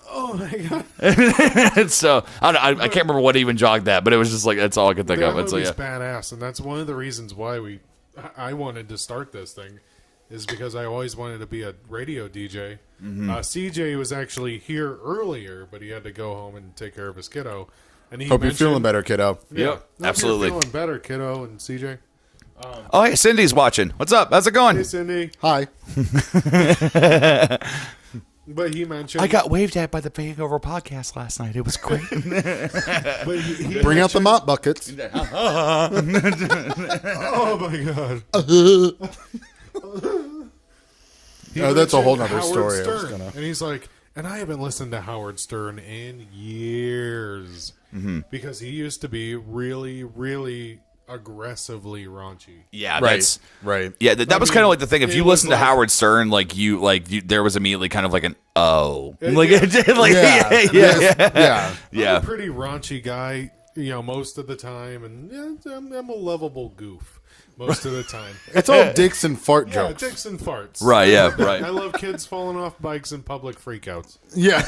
oh my God. So I can't remember what even jogged that, but it was just like that's all I could think of. That so movie's badass, and that's one of the reasons why I wanted to start this thing, is because I always wanted to be a radio DJ. CJ was actually here earlier, but he had to go home and take care of his kiddo. And he Hope you're feeling better, kiddo. Yep, absolutely. Feeling better, kiddo and CJ. Oh, hey, Cindy's watching. What's up? How's it going? Hey, Cindy. Hi. But he mentioned... I got waved at by the Hangover Podcast last night. It was great. But he Bring out the mop buckets. Oh, my God. That's a whole nother Howard story. Stern. And he's like, and I haven't listened to Howard Stern in years. Because he used to be really, really aggressively raunchy. Yeah, Right. Right. Yeah, that was kind of like the thing. If it you was listen to like- Howard Stern, there was immediately kind of like an oh, like Yeah. Yeah. yeah. I'm a pretty raunchy guy, most of the time, and I'm a lovable goof most of the time. It's all dicks and fart Yeah, jokes. dicks and farts. Right, yeah, right. I love kids falling off bikes and public freakouts. Yeah.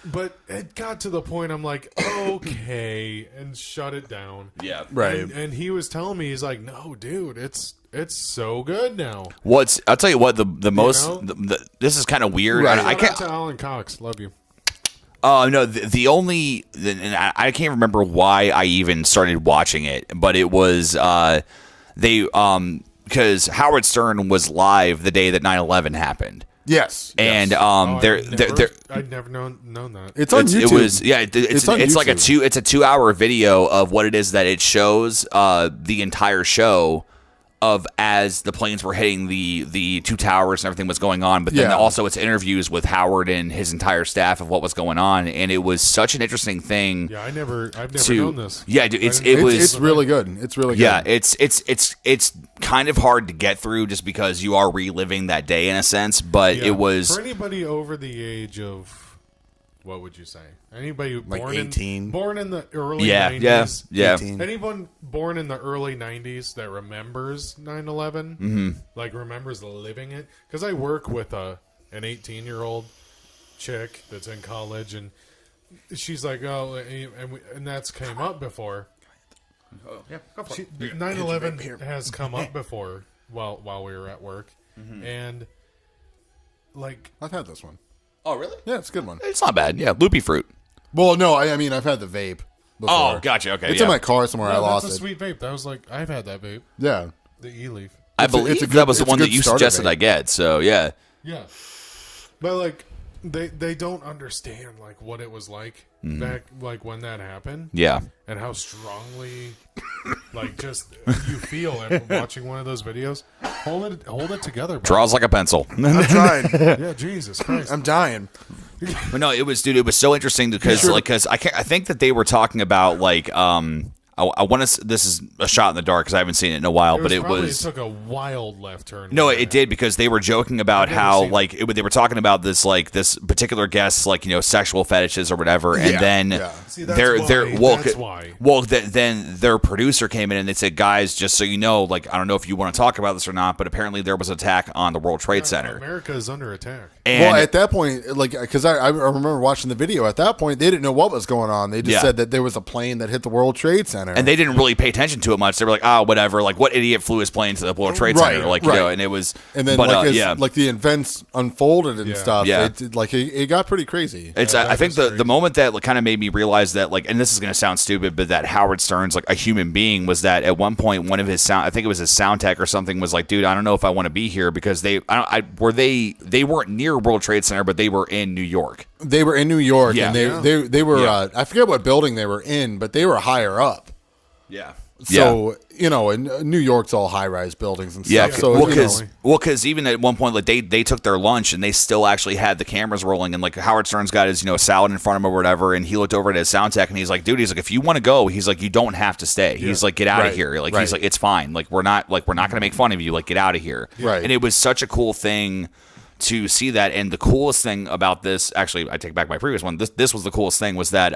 But it got to the point I'm like, okay, and shut it down. Yeah. Right. And he was telling me, he's like, no, dude, it's so good now. I'll tell you what, the most know? this is kind of weird. Right. I Shout out can't. to Alan Cox, love you. No, the only and I can't remember why I even started watching it, but it was because Howard Stern was live the day that 9/11 happened. Yes. And I'd never known that. It's on YouTube. It was It's on it's like a YouTube. it's a 2-hour video of what it is that it shows the entire show of as the planes were hitting the two towers and everything was going on, but then also it's interviews with Howard and his entire staff of what was going on, and it was such an interesting thing. Yeah, I've never known this. Yeah, dude, It's really good. It's really good. Yeah, it's kind of hard to get through just because you are reliving that day in a sense, but Yeah. it was for anybody over the age of, what would you say? Anybody Like born 18? born in the early yeah 90s? yeah 18. Anyone born in the early 90s that remembers 9/11, like remembers living it? Because I work with an 18-year-old chick that's in college, and she's like, oh, and that's came up before. 9/11 has come up before, while we were at work, and like I've had this one. Oh, really? Yeah, it's a good one. It's not bad. Yeah, loopy fruit. Well, no, I mean I've had the vape before. Oh, gotcha. Okay, It's in my car somewhere. I lost that's a it. sweet vape. That was like I've had that vape, Yeah. the E-Leaf. I It's a believe good- that was the it's a one that good you starter suggested vape. I get. So yeah. Yeah, but like they don't understand like what it was like back like when that happened. Yeah. And how strongly, like, just you feel it watching one of those videos. Hold it together, bro. Draws like a pencil. I'm trying. Yeah, Jesus Christ. I'm dying. But no, it was so interesting because I think that they were talking about like I want to. This is a shot in the dark because I haven't seen it in a while, but it took a wild left turn. No, it did because they were joking about how like they were talking about this like this particular guest's like sexual fetishes or whatever, and then See, that's why. Then their producer came in and they said, guys, just so you know, like I don't know if you want to talk about this or not, but apparently there was an attack on the World Trade Center. America is under attack. And Well, at that point, like, because I remember watching the video. At that point, they didn't know what was going on. They just said that there was a plane that hit the World Trade Center, and they didn't really pay attention to it much. They were like, whatever. Like, what idiot flew his plane to the World Trade Center? Like, and it was. And then, but, like the events unfolded and stuff. Yeah. It got pretty crazy. It's. I think the moment that kind of made me realize that, like, and this is going to sound stupid, but that Howard Stern's like a human being was that at one point one of his I think it was his sound tech or something was like, dude, I don't know if I want to be here because they weren't near World Trade Center, but they were in New York. They were in New York, Yeah. and they were. I forget what building they were in, but they were higher up. Yeah. So and New York's all high-rise buildings and stuff. Yeah, So because even at one point, like they took their lunch and they still actually had the cameras rolling, and like Howard Stern's got his salad in front of him or whatever, and he looked over at his sound tech and he's like, dude, if you want to go, he's like, you don't have to stay. He's like, get out of here. Like he's like, it's fine. Like we're not gonna make fun of you. Like get out of here. Right. And it was such a cool thing to see that. And the coolest thing about this, actually, I take back my previous one. This was the coolest thing was that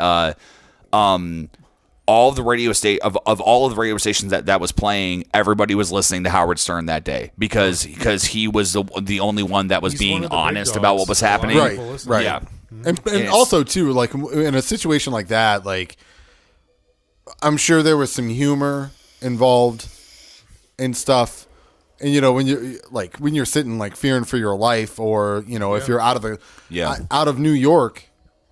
all of the radio of all of the radio stations that was playing, everybody was listening to Howard Stern that day because he was the only one that was being honest about what was happening. Right. Yeah. And also too, like in a situation like that, like I'm sure there was some humor involved and stuff. And when you're sitting like fearing for your life, or if you're out of New York.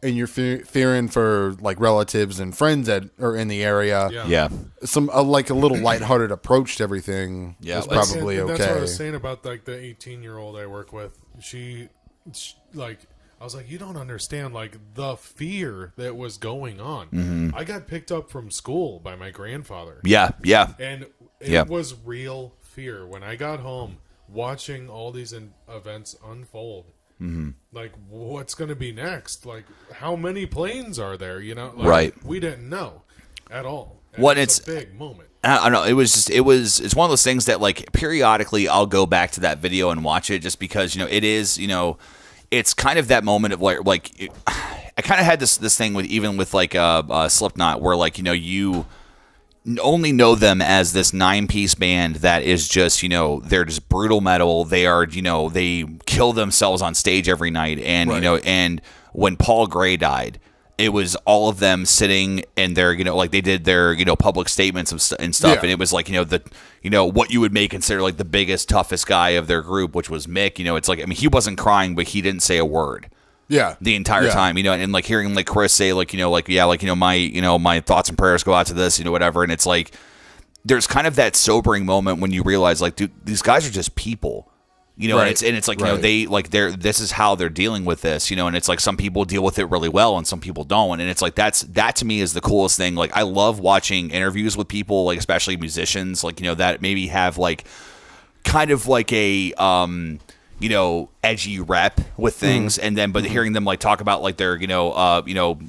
And you're fearing for like relatives and friends that are in the area. Yeah. Some like a little lighthearted approach to everything is probably and okay. That's what I was saying about like the 18-year-old I work with. She like I was like, you don't understand like the fear that was going on. Mm-hmm. I got picked up from school by my grandfather. Yeah. And it was real fear when I got home watching all these events unfold. Mm-hmm. Like, what's going to be next? Like, how many planes are there? Like, right. We didn't know at all. And What it's a big moment. I don't know. It's one of those things that like periodically I'll go back to that video and watch it just because it is it's kind of that moment of like I kind of had this thing with like Slipknot where like you only know them as this 9-piece band that is just they're just brutal metal. They are they kill themselves on stage every night, and and when Paul Gray died, it was all of them sitting in their like they did their public statements and stuff, and it was like what you would make consider like the biggest toughest guy of their group, which was Mick. It's like he wasn't crying, but he didn't say a word. Yeah, the entire time, and like hearing like Chris say my thoughts and prayers go out to this, whatever, and it's like there's kind of that sobering moment when you realize like, dude, these guys are just people, and it's like they like this is how they're dealing with this, and it's like some people deal with it really well and some people don't, and it's like that to me is the coolest thing. Like I love watching interviews with people, like especially musicians, like that maybe have like kind of like a edgy rep with things, and then but hearing them like talk about like their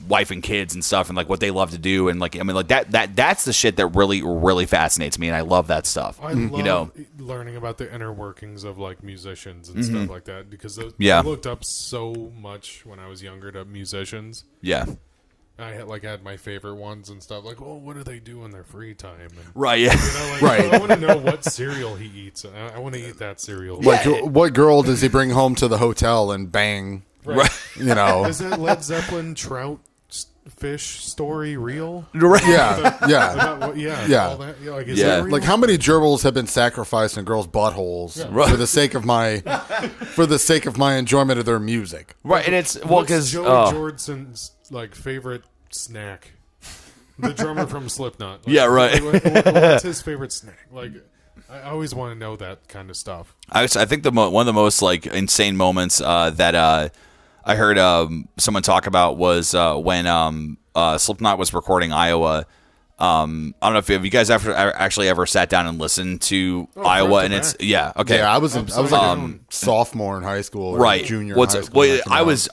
wife and kids and stuff, and like what they love to do, and like I mean like that's the shit that really fascinates me, and I love that stuff. I love learning about the inner workings of like musicians and stuff like that because I looked up so much when I was younger to musicians. Yeah. I had my favorite ones and stuff like, well, what do they do in their free time? And, right, yeah. I want to know what cereal he eats. I want to eat that cereal. Like, what girl does he bring home to the hotel and bang? Right. Is it Led Zeppelin Trout fish story real? Yeah. All that, like, is Yeah. that real? Like how many gerbils have been sacrificed in girls' buttholes for the sake of my enjoyment of their music? Right, and it's What's because Joey Jordan's like favorite snack? The drummer from Slipknot. Like, Yeah, right. What's his favorite snack? Like, I always want to know that kind of stuff. I think one of the most like insane moments that I heard someone talk about was when Slipknot was recording Iowa. I don't know if you guys actually ever sat down and listened to Iowa, and it's okay. Yeah, I was like sophomore in high school, or Right. junior in high school.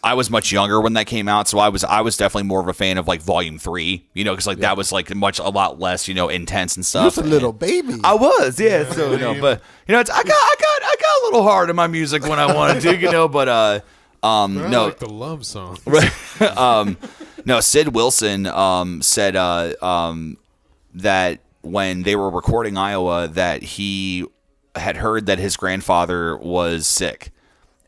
I was much younger when that came out, so I was definitely more of a fan of like Volume 3, because like that was like a lot less, intense and stuff. Just a little baby. I was, so but it's I got a little hard in my music when I wanted to, but I no, like the love song. right. No, Sid Wilson said that when they were recording Iowa, that he had heard that his grandfather was sick,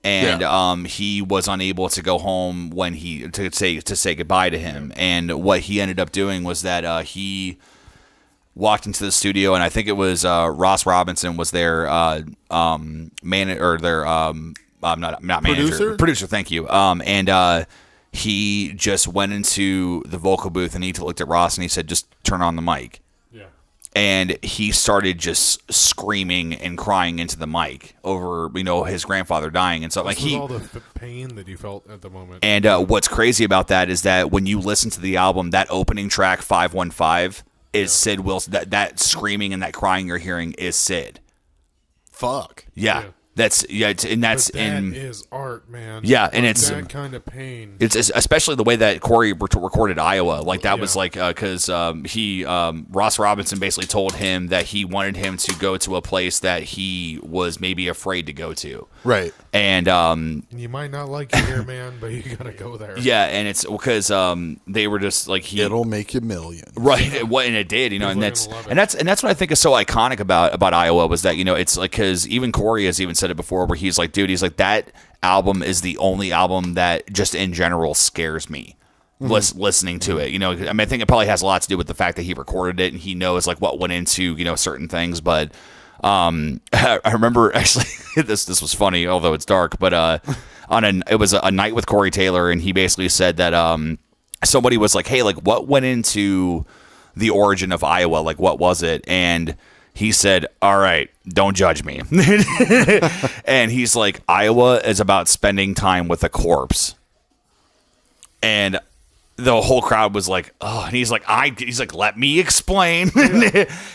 and he was unable to go home when to say goodbye to him. And what he ended up doing was that he walked into the studio, and I think it was Ross Robinson was their producer. Thank you. And he just went into the vocal booth and he looked at Ross and he said, "Just turn on the mic." Yeah. And he started just screaming and crying into the mic over, his grandfather dying and stuff. Like all the pain that you felt at the moment. And what's crazy about that is that when you listen to the album, that opening track 515 is Sid Wilson. That screaming and that crying you're hearing is Sid. Fuck. Yeah. That is art, man. Yeah, and it's that kind of pain. It's especially the way that Corey recorded Iowa. Like that was like because Ross Robinson basically told him that he wanted him to go to a place that he was maybe afraid to go to. Right. And you might not like it here, man, but you gotta go there. Yeah, and it's because they were just like it'll make you millions. Right. And it did, and that's what I think is so iconic about Iowa was that it's like because even Corey has even said it before where he's like, dude, he's like, that album is the only album that just in general scares me listening to it. I mean, I think it probably has a lot to do with the fact that he recorded it and he knows like what went into certain things, but I remember actually this was funny, although it's dark, but it was a night with Corey Taylor, and he basically said that somebody was like, hey, like what went into the origin of Iowa, like what was it? And he said, all right, don't judge me. And he's like, Iowa is about spending time with a corpse. And the whole crowd was like, oh, and he's like, let me explain.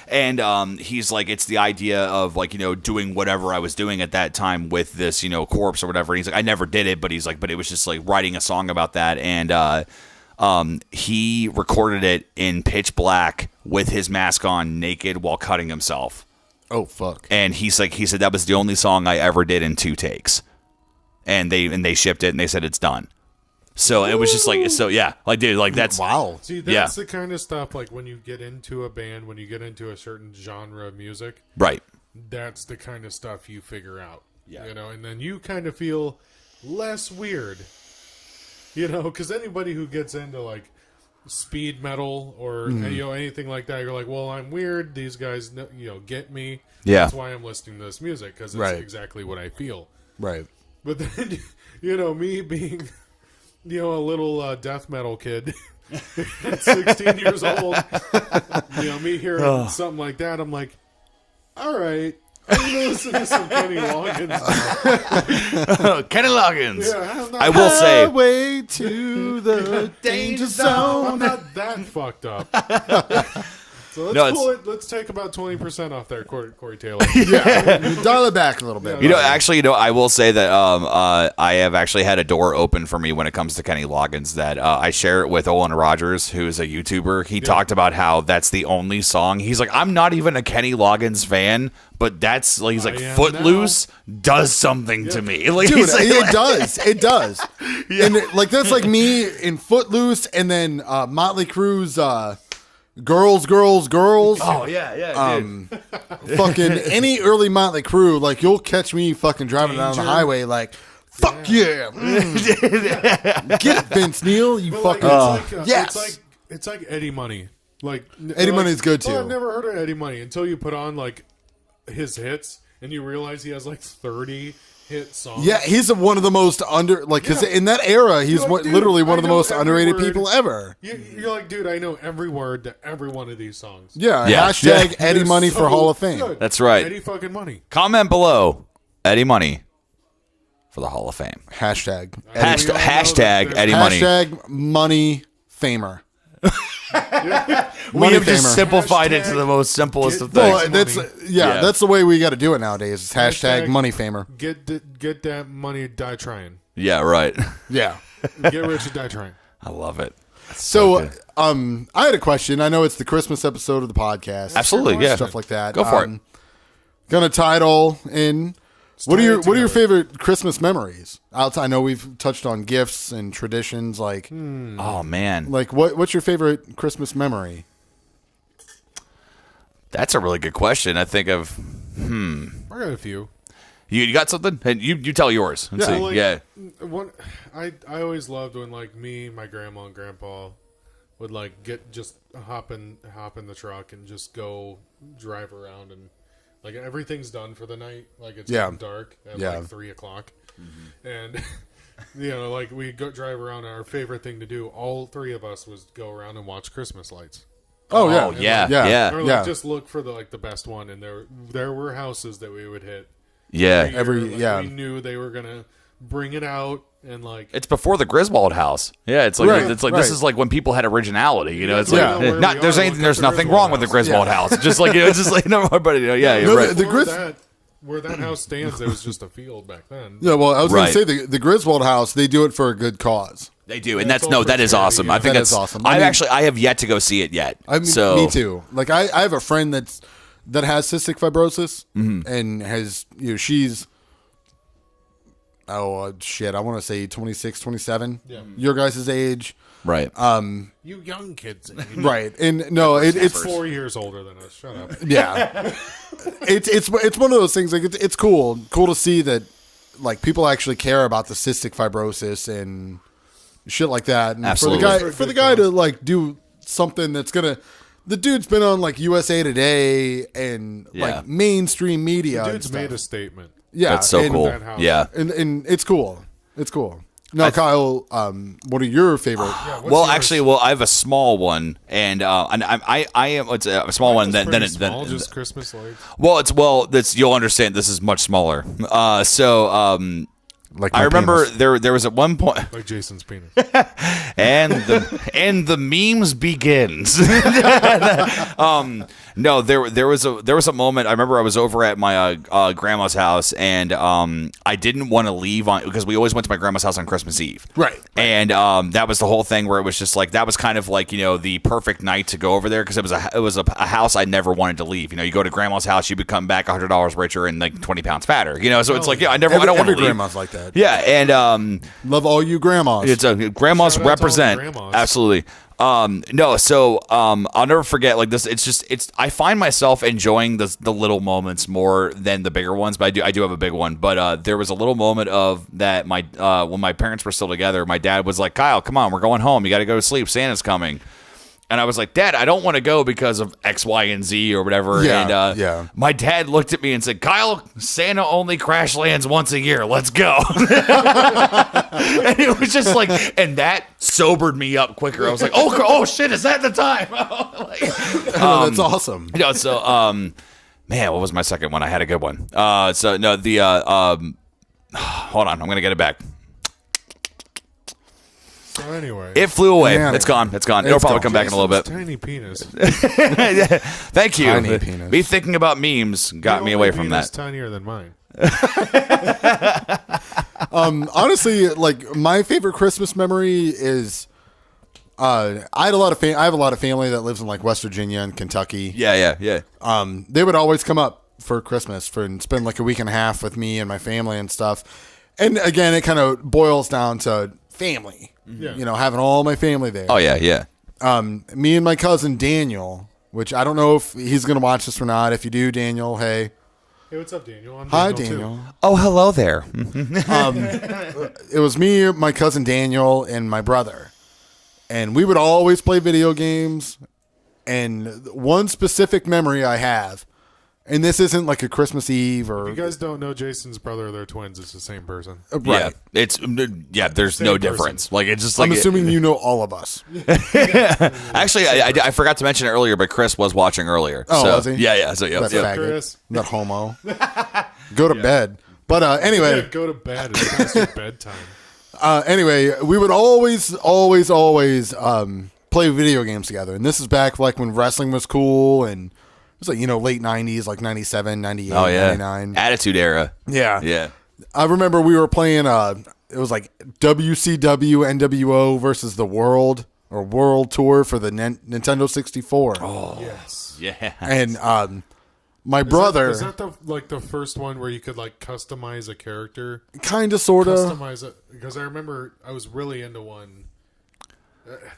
And he's like, it's the idea of like, doing whatever I was doing at that time with this, corpse or whatever. And he's like, I never did it, but he's like, but it was just like writing a song about that. And he recorded it in pitch black with his mask on, naked while cutting himself. Oh, fuck. And he said that was the only song I ever did in 2 takes. And they shipped it and they said it's done. So it was just like, so yeah, like, dude, like that's wow. See, that's the kind of stuff like when you get into a band, when you get into a certain genre of music, right? That's the kind of stuff you figure out, yeah. And then you kind of feel less weird, because anybody who gets into like speed metal or anything like that, you're like, well, I'm weird. These guys, get me. Yeah, that's why I'm listening to this music because it's exactly what I feel. Right. But then, me being a little death metal kid, 16 years old, me hearing something like that, I'm like, all right, I'm going to listen to some Kenny Loggins. Kenny Loggins. Yeah, I will say, way to the danger zone. I'm not that fucked up. So let's take about 20% off there, Corey Taylor. Yeah, dial it back a little bit. I will say that I have actually had a door open for me when it comes to Kenny Loggins. That I share it with Olin Rogers, who is a YouTuber. He talked about how that's the only song. He's like, I'm not even a Kenny Loggins fan, but that's like, he's like, Footloose does something to me. Like, dude, it does. Yeah. And like that's like me in Footloose, and then Motley Crue's. Girls. Oh yeah. Fucking any early Motley Crue, like you'll catch me fucking driving down the highway, like Fuck yeah. Get it, Vince Neil. You But, fucking yes. It's like Eddie Money. Like Eddie Money's good too. I've never heard of Eddie Money until you put on like his hits and you realize he has like 30 hit songs. Yeah, he's one of the most because in that era, he's You're like, dude, literally one of the I know most every underrated word. people ever. You're like, dude, I know every word to every one of these songs. Yeah, Yeah. hashtag Yeah. Eddie They're Money so for Hall of Fame. good. That's right. Eddie fucking Money. Comment below, Eddie Money for the Hall of Fame. Hashtag. We all know Hashtag that Eddie Money. Hashtag Money Famer. We Money have just Famer. simplified it to the most simplest of Get- things. Well, that's money. Yeah. that's the way we got to do it nowadays. It's hashtag Hashtag- Money Famer. Get that money, die trying. Yeah, right. Yeah. Get rich or die trying. I love it. That's So, good. I had a question. I know it's the Christmas episode of the podcast. Absolutely, yeah. Stuff like that. Go for it. Gonna title in. What are tie your it What are your together. favorite Christmas memories? I know we've touched on gifts and traditions. Like, Oh man, what's your favorite Christmas memory? that's a really good question. I think of I got a few. you got something, and you tell yours. And Yeah, see. Like, Yeah. One, I always loved when like me, my grandma, and grandpa would like hop in the truck and just go drive around and like everything's done for the night. Like it's Yeah. dark at Yeah. like 3:00, and like we go drive around. And our favorite thing to do, all three of us, was go around and watch Christmas lights. Oh, Oh yeah. yeah, yeah, Or like Yeah. just look for the best one, and there were houses that we would hit. yeah. Every- We knew they were gonna bring it out and like. It's before the Griswold house. Yeah, it's like Right, this right. is like when people had originality. You know, it's Yeah. like Yeah. Where not we there's are, anything look there's at the nothing Griswold wrong with the house. Griswold house. Just like it's just like nobody. Yeah, you're No, right. the where Gris- that house stands, it was just a field back then. Yeah, well, I was Right. going to say the Griswold house, they do it for a good cause. They do, and Yeah, that's it's all that is for charity, awesome. yeah. I think That that's is awesome. I I mean- I have yet to go see it yet. I mean, so me too. Like I have a friend that has cystic fibrosis and has she's I want to say 26, 27. Yeah. Your guys' age. Right. You young kids, Right. And no, it's 4 years older than us. Shut up. yeah. it's one of those things like it's cool to see that like people actually care about the cystic fibrosis and shit like that. And Absolutely. for the guy to like do something that's gonna. The dude's been on like USA Today and Yeah. like mainstream media. and Dude's stuff. made a statement. Yeah, That's so and, cool. that house. Yeah. and it's cool. It's cool. Now, Kyle, what are your favorite? Yeah, what's Well, yours? actually, I have a small one, and I am it's a small one. Mine's Then pretty small, just Christmas lights. that's you'll understand. This is much smaller. Like I my remember penis. there was at one point, Like Jason's penis. and the memes begins. No, there was a moment. I remember I was over at my grandma's house, and I didn't want to leave because we always went to my grandma's house on Christmas Eve, Right. And that was the whole thing where it was just like that was kind of like the perfect night to go over there because it was a house I never wanted to leave. You go to grandma's house, you become back $100 richer and like 20 pounds fatter. So it's like I don't want Every to leave. grandma's like that. Yeah, and Love all you grandmas. it's grandmas Shout out to all the represent grandmas. absolutely. No, so I'll never forget like this. It's I find myself enjoying the little moments more than the bigger ones, but I do have a big one. But there was a little moment of that my when my parents were still together, my dad was like, "Kyle, come on, we're going home. You got to go to sleep. Santa's coming." And I was like, Dad, I don't want to go because of X, Y, and Z or whatever. Yeah, and yeah. my dad looked at me and said, Kyle, Santa only crash lands once a year. Let's go. And it was just like, and that sobered me up quicker. I was like, oh shit, is that the time? That's awesome. Man, what was my second one? I had a good one. Hold on, I'm going to get it back. So anyway, It flew away. Man, It's gone. It'll it's probably gone. come back in a little bit. Jason's tiny penis. Thank you. Tiny penis. Me thinking about memes got me Your away only from penis that. Tinier than mine. Honestly, like my favorite Christmas memory is I have a lot of family that lives in like West Virginia and Kentucky. Yeah. They would always come up for Christmas and spend like a week and a half with me and my family and stuff. And again, it kind of boils down to family. Yeah. Having all my family there. Oh yeah. Me and my cousin Daniel, which I don't know if he's going to watch this or not. If you do, Daniel, hey, Hey, what's up, Daniel? I'm Hi, Daniel. Daniel. Oh, hello there. It was me, my cousin Daniel, and my brother. And we would always play video games. And one specific memory I have, and this isn't like a Christmas Eve or... If you guys don't know Jason's brother, they're twins. It's the same person. Right. There's Same no person. difference. Like, it's just like... I'm assuming you know all of us. Actually, I forgot to mention it earlier, but Chris was watching earlier. Oh, so, was he? Yeah. So, That yeah. faggot. Chris. That homo. Go to bed. But anyway... Yeah, go to bed. It's past your bedtime. Anyway, we would always play video games together. And this is back like when wrestling was cool and it was like, late 90s, like 97, 98, Oh, yeah. 99. Attitude Era. Yeah. Yeah. I remember we were playing, it was like WCW NWO versus the World Tour for the Nintendo 64. Oh, Yes. yeah. And my brother, Is that the first one where you could like customize a character? kind of, sort of. Customize it because I remember I was really into one.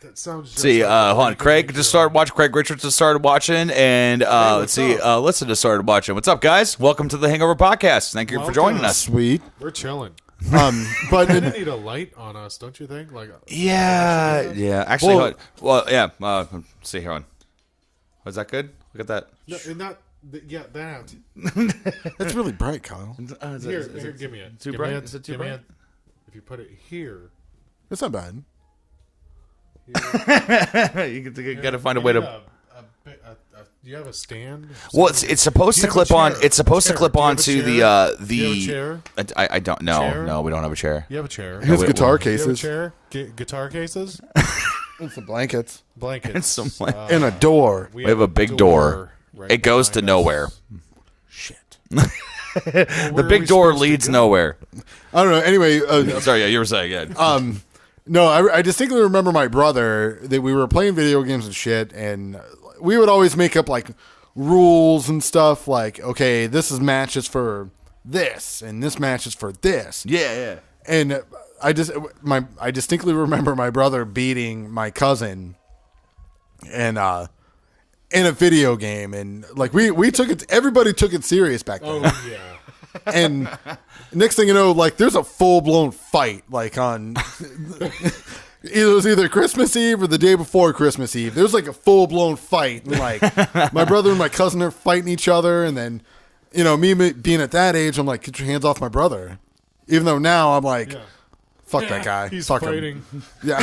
That sounds. Just See, like hold on. anything Craig you just do. started watching. Craig Richards just started watching, and let's see. Listen just started watching. What's up, guys? Welcome to the Hangover Podcast. Thank you for Welcome. joining us. Sweet. We're chilling. But We need a light on us, don't you think? Like, Yeah. Actually, Well- yeah. See here on. Was that good? Look at that. no, not that. it's really bright, Kyle. Here, give me it. too Give bright? me it. Is it too Give me bright? it. If you put it here, It's not bad. You got to find a way to. Do you have a stand? Well, it's supposed Do to you have a clip on. chair? It's supposed to Chair. clip Do you have on a to chair? the Do you have a chair? I don't know. Chair? No, we don't have a chair. You have a chair. Here's wait, guitar wait. You have a cases. chair? Guitar cases? It's the blankets. Blankets. Some blank- And a door. We have a big door. right It goes to behind us. nowhere. Shit. The Where are big we door supposed to leads go? nowhere. I don't know. Anyway, Sorry, yeah, you were saying, yeah. no, I distinctly remember my brother that we were playing video games and shit, and we would always make up like rules and stuff. Like, okay, this is matches for this, and this match is for this. Yeah. And I distinctly remember my brother beating my cousin, and in a video game, and like we took it. Everybody took it serious back then. Oh, yeah. And next thing you know, like there's a full blown fight, like on it was either Christmas Eve or the day before Christmas Eve. There's like a full blown fight. And, like my brother and my cousin are fighting each other, and then me being at that age, I'm like, get your hands off my brother. Even though now I'm like, Yeah. fuck that guy. He's Fuck fighting. him. Yeah.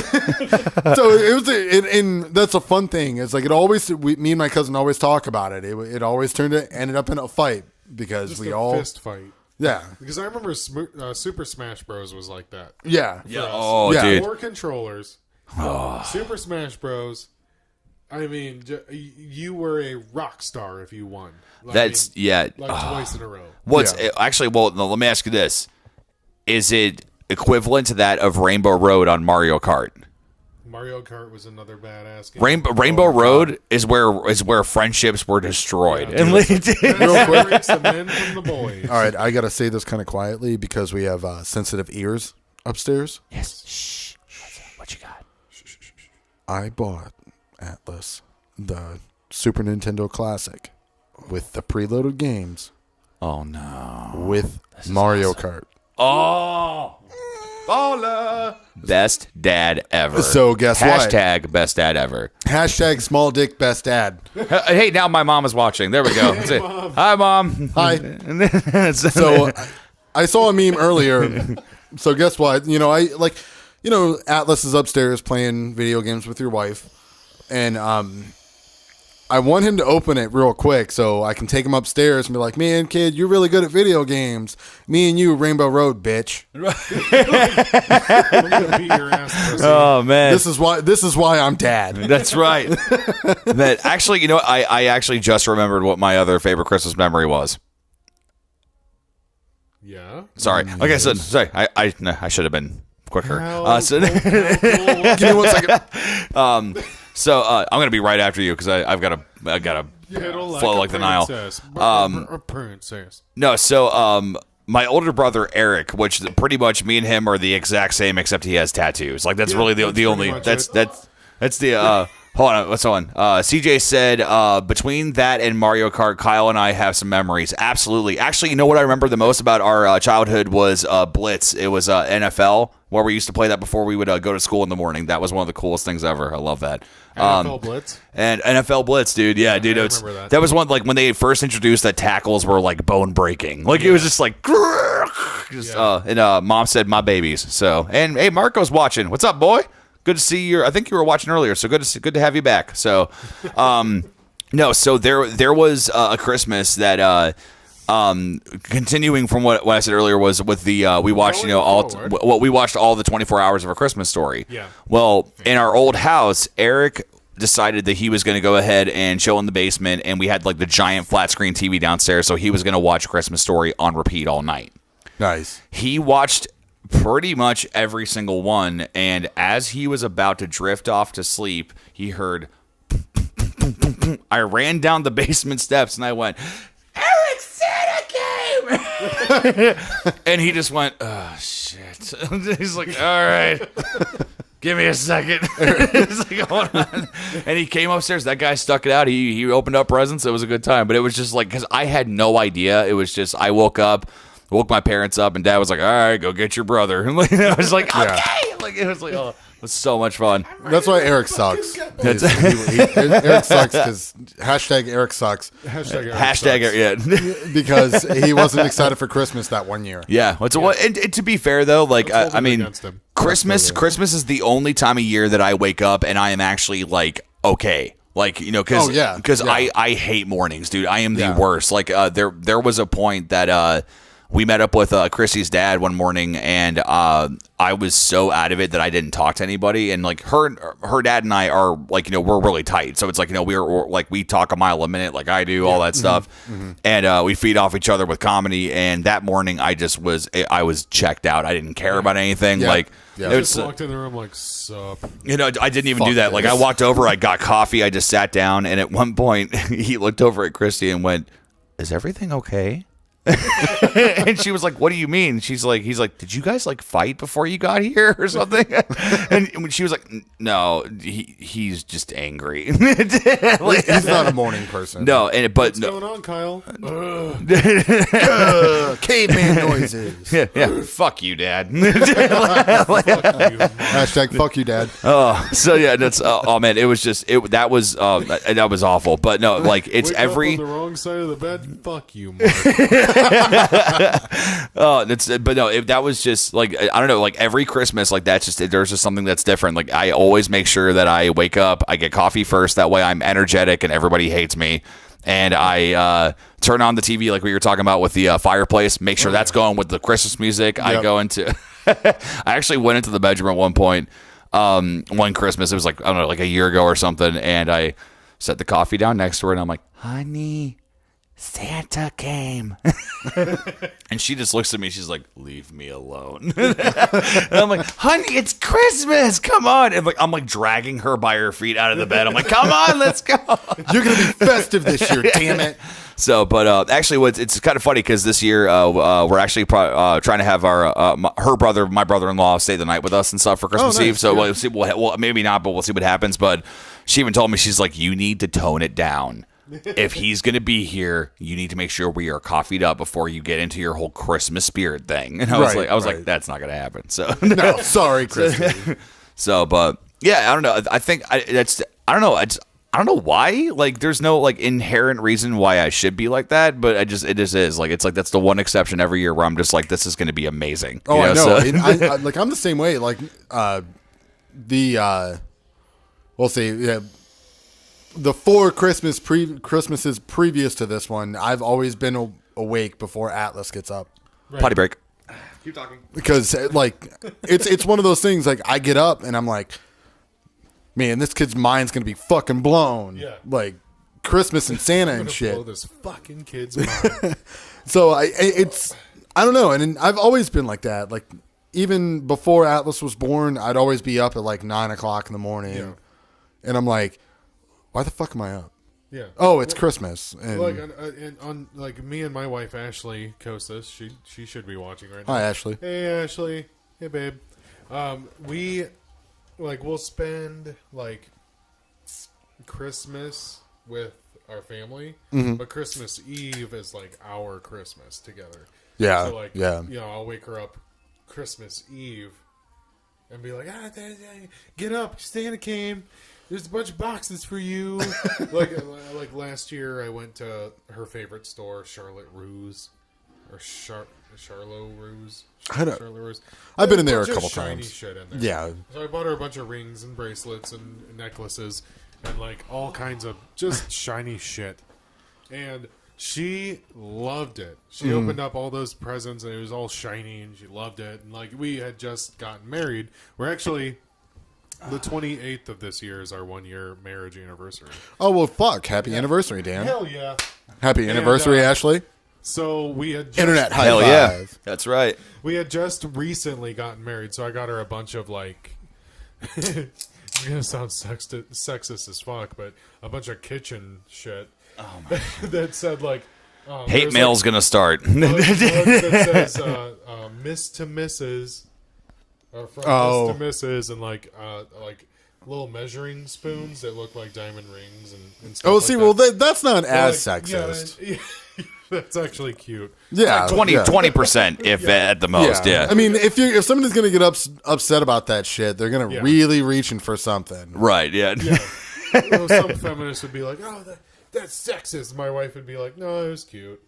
So it was, and that's a fun thing. It's like me and my cousin always talk about it. It always ended up in a fight because Just we a all, fist fight. yeah, Because I remember Super Smash Bros. Was like that. yeah, Yeah. us. Oh, Yeah. dude. 4 controllers. Super Smash Bros. I mean, you were a rock star if you won. Like, That's like twice in a row. What's Yeah. actually? Well, no, let me ask you this: is it equivalent to that of Rainbow Road on Mario Kart? Mario Kart was another badass game. Rainbow Road is where friendships were destroyed. Yeah, And Real quick. Separates the men from the boys. All right, I gotta say this kind of quietly because we have sensitive ears upstairs. yes. Shh. What you got? I bought Atlas, the Super Nintendo Classic, with the preloaded games, Oh no. with Mario Kart. Oh. Baller. Best dad ever. So guess what? Hashtag best dad ever. Hashtag small dick best dad. Hey, now my mom is watching. There we go. That's it. Mom. Hi, Mom. Hi. So I saw a meme earlier. So guess what? Atlas is upstairs playing video games with your wife, and I want him to open it real quick so I can take him upstairs and be like, "Man, kid, you're really good at video games. Me and you, Rainbow Road, bitch. We're gonna beat your ass. Pussy. Oh man. This is why I'm dad." That's right. That actually, I actually just remembered what my other favorite Christmas memory was. Yeah. Sorry. Okay, so sorry. I should have been quicker. Give me 1 second. So I'm gonna be right after you because I gotta flow like the Nile. A princess. No, so my older brother Eric, which pretty much me and him are the exact same, except he has tattoos. Like that's Yeah, really that's the only pretty much it. that's the Hold on, what's on? CJ said, between that and Mario Kart, Kyle and I have some memories. Absolutely. Actually, you know what I remember the most about our childhood was Blitz. It was NFL, where we used to play that before we would go to school in the morning. That was one of the coolest things ever. I love that. NFL Blitz? And NFL Blitz, dude. Yeah, dude. I remember that. That was one, like, when they first introduced that tackles were, like, bone-breaking. Like, it was just like... Mom said, my babies. So, and, hey, Marco's watching. What's up, boy? Good to see you. I think you were watching earlier, so good to have you back. So, no, so there was a Christmas that continuing from what I said earlier was with the we watched we watched all the 24 hours of A Christmas Story. Yeah. Well, in our old house, Eric decided that he was going to go ahead and chill in the basement, and we had like the giant flat screen TV downstairs, so he was going to watch Christmas Story on repeat all night. Nice. He watched pretty much every single one, and as he was about to drift off to sleep, he heard I ran down the basement steps and I went, Eric, Santa came. And he just went, oh shit. He's like, all right, give me a second. He's like, hold on. And he came upstairs. That guy stuck it out. He opened up presents. It was a good time, but it was just like, because I had no idea. It was just, I woke my parents up, and Dad was like, all right, go get your brother. And I was like, okay. Yeah. Like, it was like, oh, it was so much fun. That's why Eric sucks. Eric sucks because hashtag Eric sucks. Hashtag Eric sucks. Yeah. Because he wasn't excited for Christmas that one year. Yeah. And to be fair, though, like, I mean, Christmas is the only time of year that I wake up and I am actually, like, okay. Like, you know, because I hate mornings, dude. I am the worst. Like, there was a point that we met up with Chrissy's dad one morning, and I was so out of it that I didn't talk to anybody. And like her dad and I are like, you know, we're really tight. So it's like, you know, we're like, we talk a mile a minute, like I do, all that stuff. Mm-hmm. And we feed off each other with comedy. And that morning I was checked out. I didn't care about anything. Yeah. Like, I just walked in the room like, sup. You know, I didn't even do that. Like, I walked over, I got coffee, I just sat down, and at one point he looked over at Christy and went, is everything okay? And she was like, what do you mean? He's like, did you guys like fight before you got here or something? And she was like, no, he's just angry. Like, he's not a morning person. No, what's going on, Kyle? Caveman noises. Yeah. Fuck you, Dad. Fuck you. Hashtag fuck you, Dad. Oh, so yeah, that's oh man, it was just that was awful. But no, like it's Wake every up on the wrong side of the bed. Fuck you, Mark. That was just like, I don't know, like every Christmas, like that's just, there's just something that's different. Like I always make sure that I wake up, I get coffee first, that way I'm energetic and everybody hates me. And I turn on the TV like we were talking about with the fireplace, make sure that's going with the Christmas music. Yep. I go into I actually went into the bedroom at one point one Christmas, it was like, I don't know, like a year ago or something, and I set the coffee down next to her and I'm like, honey, Santa came. And she just looks at me, she's like, leave me alone. And I'm like, honey, it's Christmas, come on. And like, I'm like dragging her by her feet out of the bed. I'm like, come on, let's go. You're gonna be festive this year, damn it. So, but actually, it's kind of funny because this year we're actually trying to have my brother-in-law stay the night with us and stuff for Christmas Eve. So we'll see. Well, maybe not, but we'll see what happens. But she even told me, she's like, you need to tone it down. If he's going to be here, you need to make sure we are coffeeed up before you get into your whole Christmas spirit thing. And I was like, that's not going to happen. So no, sorry, Chris. So, but yeah, I don't know. I think I don't know. I don't know why. Like, there's no like inherent reason why I should be like that, but it just is. Like, it's like that's the one exception every year where I'm just like, this is going to be amazing. Oh, you know? I know. So, like, I'm the same way. Like, we'll see. Yeah. The 4 Christmases previous to this one, I've always been awake before Atlas gets up. Right. Potty break. Keep talking. Because like it's one of those things. Like I get up and I'm like, man, this kid's mind's gonna be fucking blown. Yeah. Like Christmas and Santa and shit. Blow this fucking kid's mind. So I don't know, and I've always been like that. Like even before Atlas was born, I'd always be up at like 9:00 in the morning, Yeah. and I'm like, why the fuck am I up? Yeah. Oh, it's Christmas. And like me and my wife Ashley Kostas, she should be watching right now. Hi, Ashley. Hey, Ashley. Hey, babe. We'll spend like Christmas with our family, but Christmas Eve is like our Christmas together. Yeah. So like, I'll wake her up Christmas Eve and be like, get up, Santa came. There's a bunch of boxes for you. like last year, I went to her favorite store, Charlotte Russe, or Charlotte Russe. Charlotte Russe. I've been in there a bunch of couple shiny times. Shit in there. Yeah. So I bought her a bunch of rings and bracelets and necklaces and like all kinds of just shiny shit. And she loved it. She opened up all those presents and it was all shiny and she loved it. And like we had just gotten married. We're actually the 28th of this year is our 1-year marriage anniversary. Oh, well, fuck. Happy anniversary, Dan. Hell yeah. Happy anniversary, Ashley. So we had just, Internet high Hell five. yeah. That's right. we had just recently gotten married, so I got her a bunch of like it's gonna sound sexist as fuck, but a bunch of kitchen shit that said like Hate mail's gonna start. that says Miss to Mrs. Or from Miss to Mrs. and like little measuring spoons that look like diamond rings and stuff. Oh, see, like well, that. that's not as Like, sexist. Yeah, that's actually cute. Yeah, 20%, if at the most. Yeah. I mean, if somebody's gonna get upset about that shit, they're gonna really reaching for something. Right. Yeah. Well, some feminists would be like, "Oh, that's sexist." My wife would be like, "No, it was cute."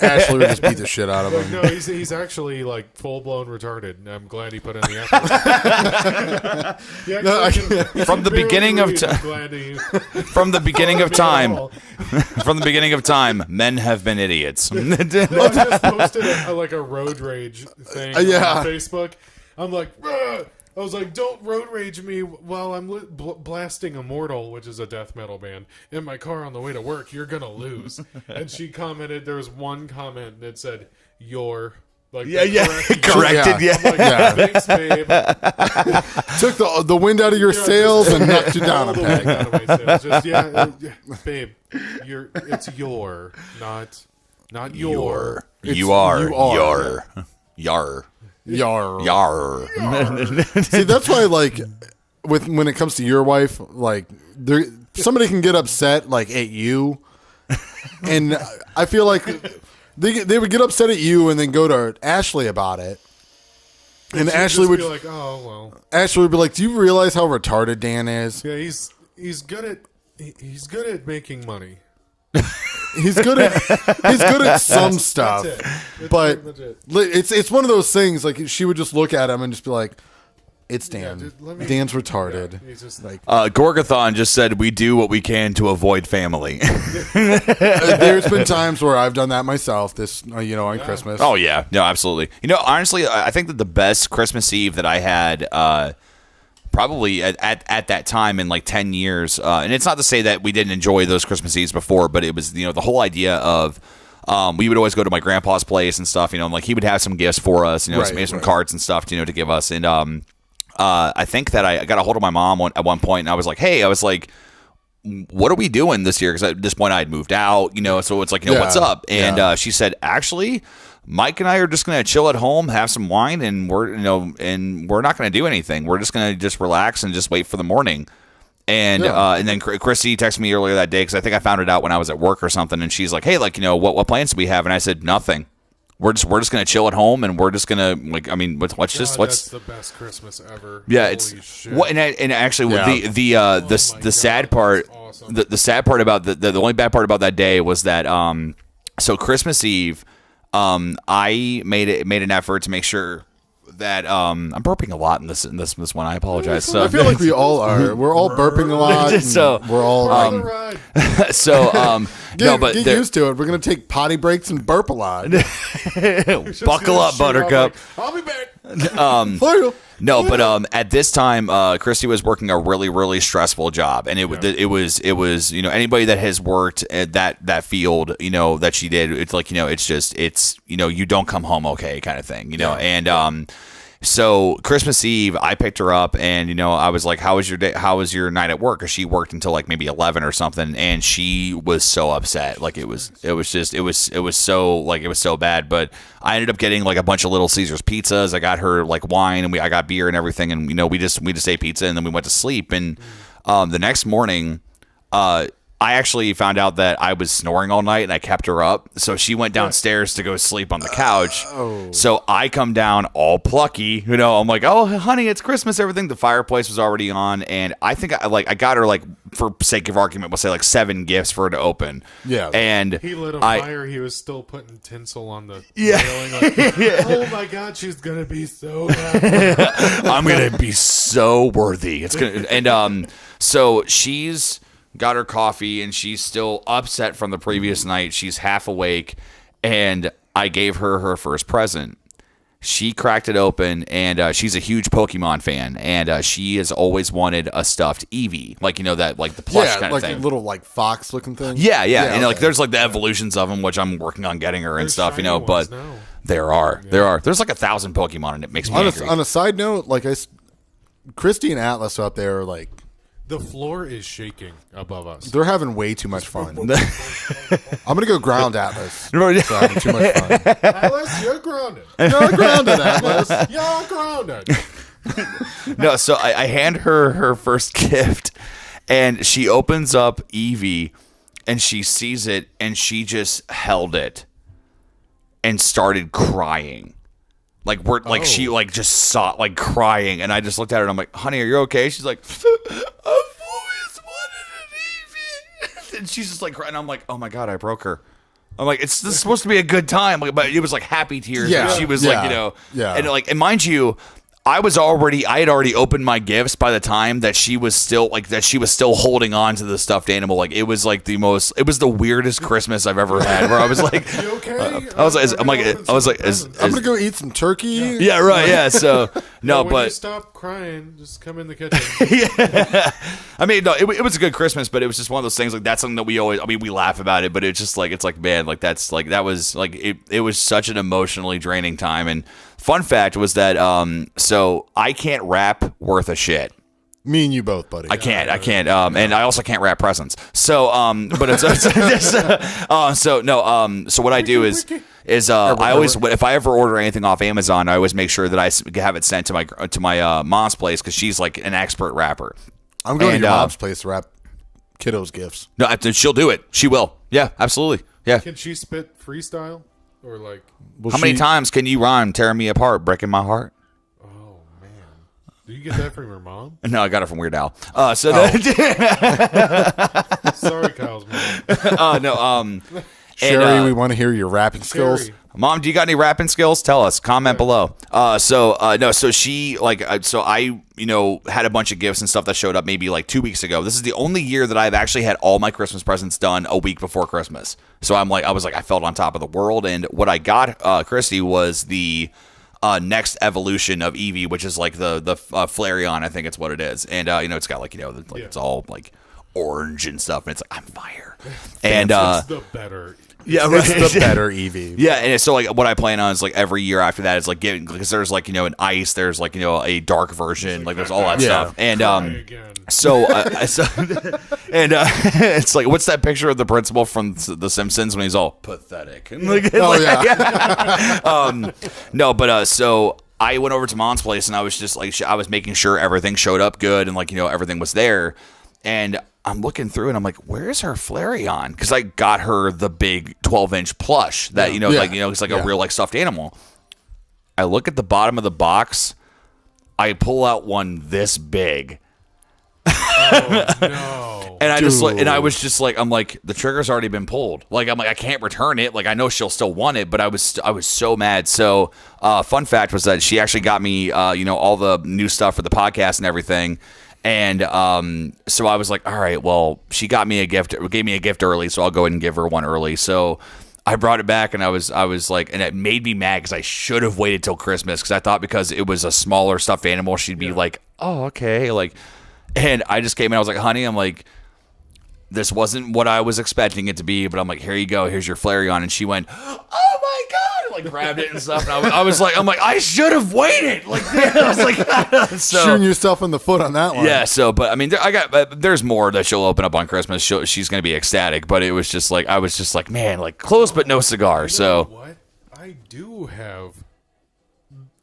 Ashley would just beat the shit out of Like, him. no, he's actually like full blown retarded, and I'm glad he put in the effort. From the beginning of from the beginning of time, from the beginning of time, men have been idiots. I just posted a road rage thing on Facebook. I'm like, "Ugh." I was like, don't road rage me while I'm blasting Immortal, which is a death metal band, in my car on the way to work. You're going to lose. And she commented, there was one comment that said, "You're." Like, corrected. I'm like, thanks, babe. Took the wind out of your sails and knocked you down a All the peg. way out of my sails. Just, babe, it's your, not your. You are. Yar. See, that's why, like, when it comes to your wife, like, somebody can get upset, like, at you, and I feel like they would get upset at you and then go to Ashley about it, and Ashley would be like, "Oh well." Ashley would be like, "Do you realize how retarded Dan is? Yeah, he's good at making money. He's good at some stuff, That's but pretty much it. it's one of those things. Like, she would just look at him and just be like, "It's Dan. dude, Dan's retarded." Yeah, he's just like, Gorgathon just said, "We do what we can to avoid family." There's been times where I've done that myself. On Christmas. Oh yeah, no, absolutely. Honestly, I think that the best Christmas Eve that I had, probably at that time in like 10 years, and it's not to say that we didn't enjoy those Christmas Eves before, but it was the whole idea of we would always go to my grandpa's place and stuff. Like he would have some gifts for us, some cards and stuff, to give us, and I think that I got a hold of my mom at one point, and I was like, what are we doing this year? Because at this point I had moved out, so it's like, what's up? And she said, actually, Mike and I are just going to chill at home, have some wine, and we're not going to do anything. We're just going to just relax and just wait for the morning. And then Christy texted me earlier that day, because I think I found it out when I was at work or something, and she's like, "Hey, what plans do we have?" And I said, "Nothing. We're just going to chill at home, and we're just going to that's the best Christmas ever." Yeah, Holy it's shit. and actually the sad part, awesome. the sad part about the only bad part about that day was that so Christmas Eve, I made an effort to make sure that I'm burping a lot in this one. I apologize. So I feel like we all are. We're all burping a lot. So we're all get used to it. We're gonna take potty breaks and burp a lot. Buckle up, Buttercup. I'll be back. No, but at this time, Christy was working a really, really stressful job, and it was anybody that has worked at that field, that she did, it's like, it's you don't come home okay kind of thing, and so Christmas Eve, I picked her up, and I was like, "How was your day? How was your night at work?" Because she worked until like maybe 11 or something, and she was so upset. Like it was so bad. But I ended up getting like a bunch of Little Caesars pizzas. I got her like wine, and I got beer and everything, and we just ate pizza, and then we went to sleep. And the next morning, I actually found out that I was snoring all night and I kept her up. So she went downstairs to go sleep on the couch. So I come down all plucky. I'm like, oh, honey, it's Christmas, everything. The fireplace was already on. And I think I got her, like, for sake of argument, we'll say like 7 gifts for her to open. Yeah. And he lit a fire. He was still putting tinsel on the railing. Like, oh my God, she's going to be so happy. I'm going to be so worthy. It's gonna, and so she's got her coffee and she's still upset from the previous night. She's half awake, and I gave her her first present. She cracked it open, and she's a huge Pokemon fan, and she has always wanted a stuffed Eevee, like that, like the plush kind of thing, like a little like fox looking thing. Yeah, and like there's like the evolutions of them, which I'm working on getting her and stuff, But there are. There's like 1,000 Pokemon, and it makes me angry. On a side note, like Christy and Atlas out there, like. The floor is shaking above us. They're having way too much fun. I'm going to go ground Atlas. They're having too much fun. Atlas, you're grounded. You're grounded, Atlas. You're grounded. No, so I hand her her first gift, and she opens up Eevee, and she sees it, and she just held it and started crying. She like just saw like crying, and I just looked at her and I'm like, honey, are you okay? She's like, I've always wanted an Eevee. And she's just like crying. I'm like, oh my God, I broke her. I'm like, this is supposed to be a good time, but it was like happy tears. Yeah, she was like, yeah. And mind you, I had already opened my gifts by the time that she was still holding on to the stuffed animal. Like it was the weirdest Christmas I've ever had, where I was like, you okay? I was like, I'm gonna go eat some turkey. Yeah, right. Yeah. So no, when but you stop crying, just come in the kitchen. Yeah. I mean, no, it was a good Christmas, but it was just one of those things. Like that's something that we always. I mean, we laugh about it, but it's just like man, like that's like that was like it was such an emotionally draining time. And fun fact was that so I can't rap worth a shit. Me and you both, buddy. I can't. And I also can't wrap presents. So, but so what I do is I always, if I ever order anything off Amazon, I always make sure that I have it sent to my mom's place, because she's like an expert rapper. I'm going to your mom's place to wrap kiddos gifts. No, she'll do it. She will. Yeah, absolutely. Yeah. Can she spit freestyle or like? How many times can you rhyme tearing me apart, breaking my heart? Do you get that from your mom? No, I got it from Weird Al. Sorry, Kyle's mom. No. Sherry, we want to hear your rapping skills. Sherry. Mom, do you got any rapping skills? Tell us. Comment below. So she so I had a bunch of gifts and stuff that showed up maybe like 2 weeks ago. This is the only year that I've actually had all my Christmas presents done a week before Christmas. So I felt on top of the world, and what I got Christy was the next evolution of Eevee, which is like the Flareon, I think it's what it is, and it's got like it's all like orange and stuff, and it's like I'm fire, and it's the better. Yeah, right. It's the better Eevee. Yeah, and so like what I plan on is like every year after that is like giving, because there's like an ice, there's like a dark version, like there's all that stuff, and it's like, what's that picture of the principal from The Simpsons when he's all pathetic? No, but so I went over to Mom's place, and I was just like, I was making sure everything showed up good, and like everything was there, and I'm looking through, and I'm like, where's her Flareon? Because I got her the big 12-inch plush that it's like a real like stuffed animal. I look at the bottom of the box. I pull out one this big. Oh, no. And I was just like, I'm like, the trigger's already been pulled. Like, I'm like, I can't return it. Like, I know she'll still want it, but I was so mad. So, fun fact was that she actually got me, all the new stuff for the podcast and everything. And so I was like, all right, well, she gave me a gift early, so I'll go ahead and give her one early. So I brought it back, and I was like, and it made me mad because I should have waited till Christmas, because I thought because it was a smaller stuffed animal, she'd be like, oh, okay, like. And I just came in, I was like, honey, I'm like, this wasn't what I was expecting it to be, but I'm like, here you go, here's your Flareon. And she went, oh my God, and like grabbed it and stuff. And I was like, I should have waited. Like, I was like, so, shooting yourself in the foot on that one. Yeah. So, but I mean, there's more that she'll open up on Christmas. She's going to be ecstatic, but it was just like, I was just like, man, like close, but no cigar. So what? I do have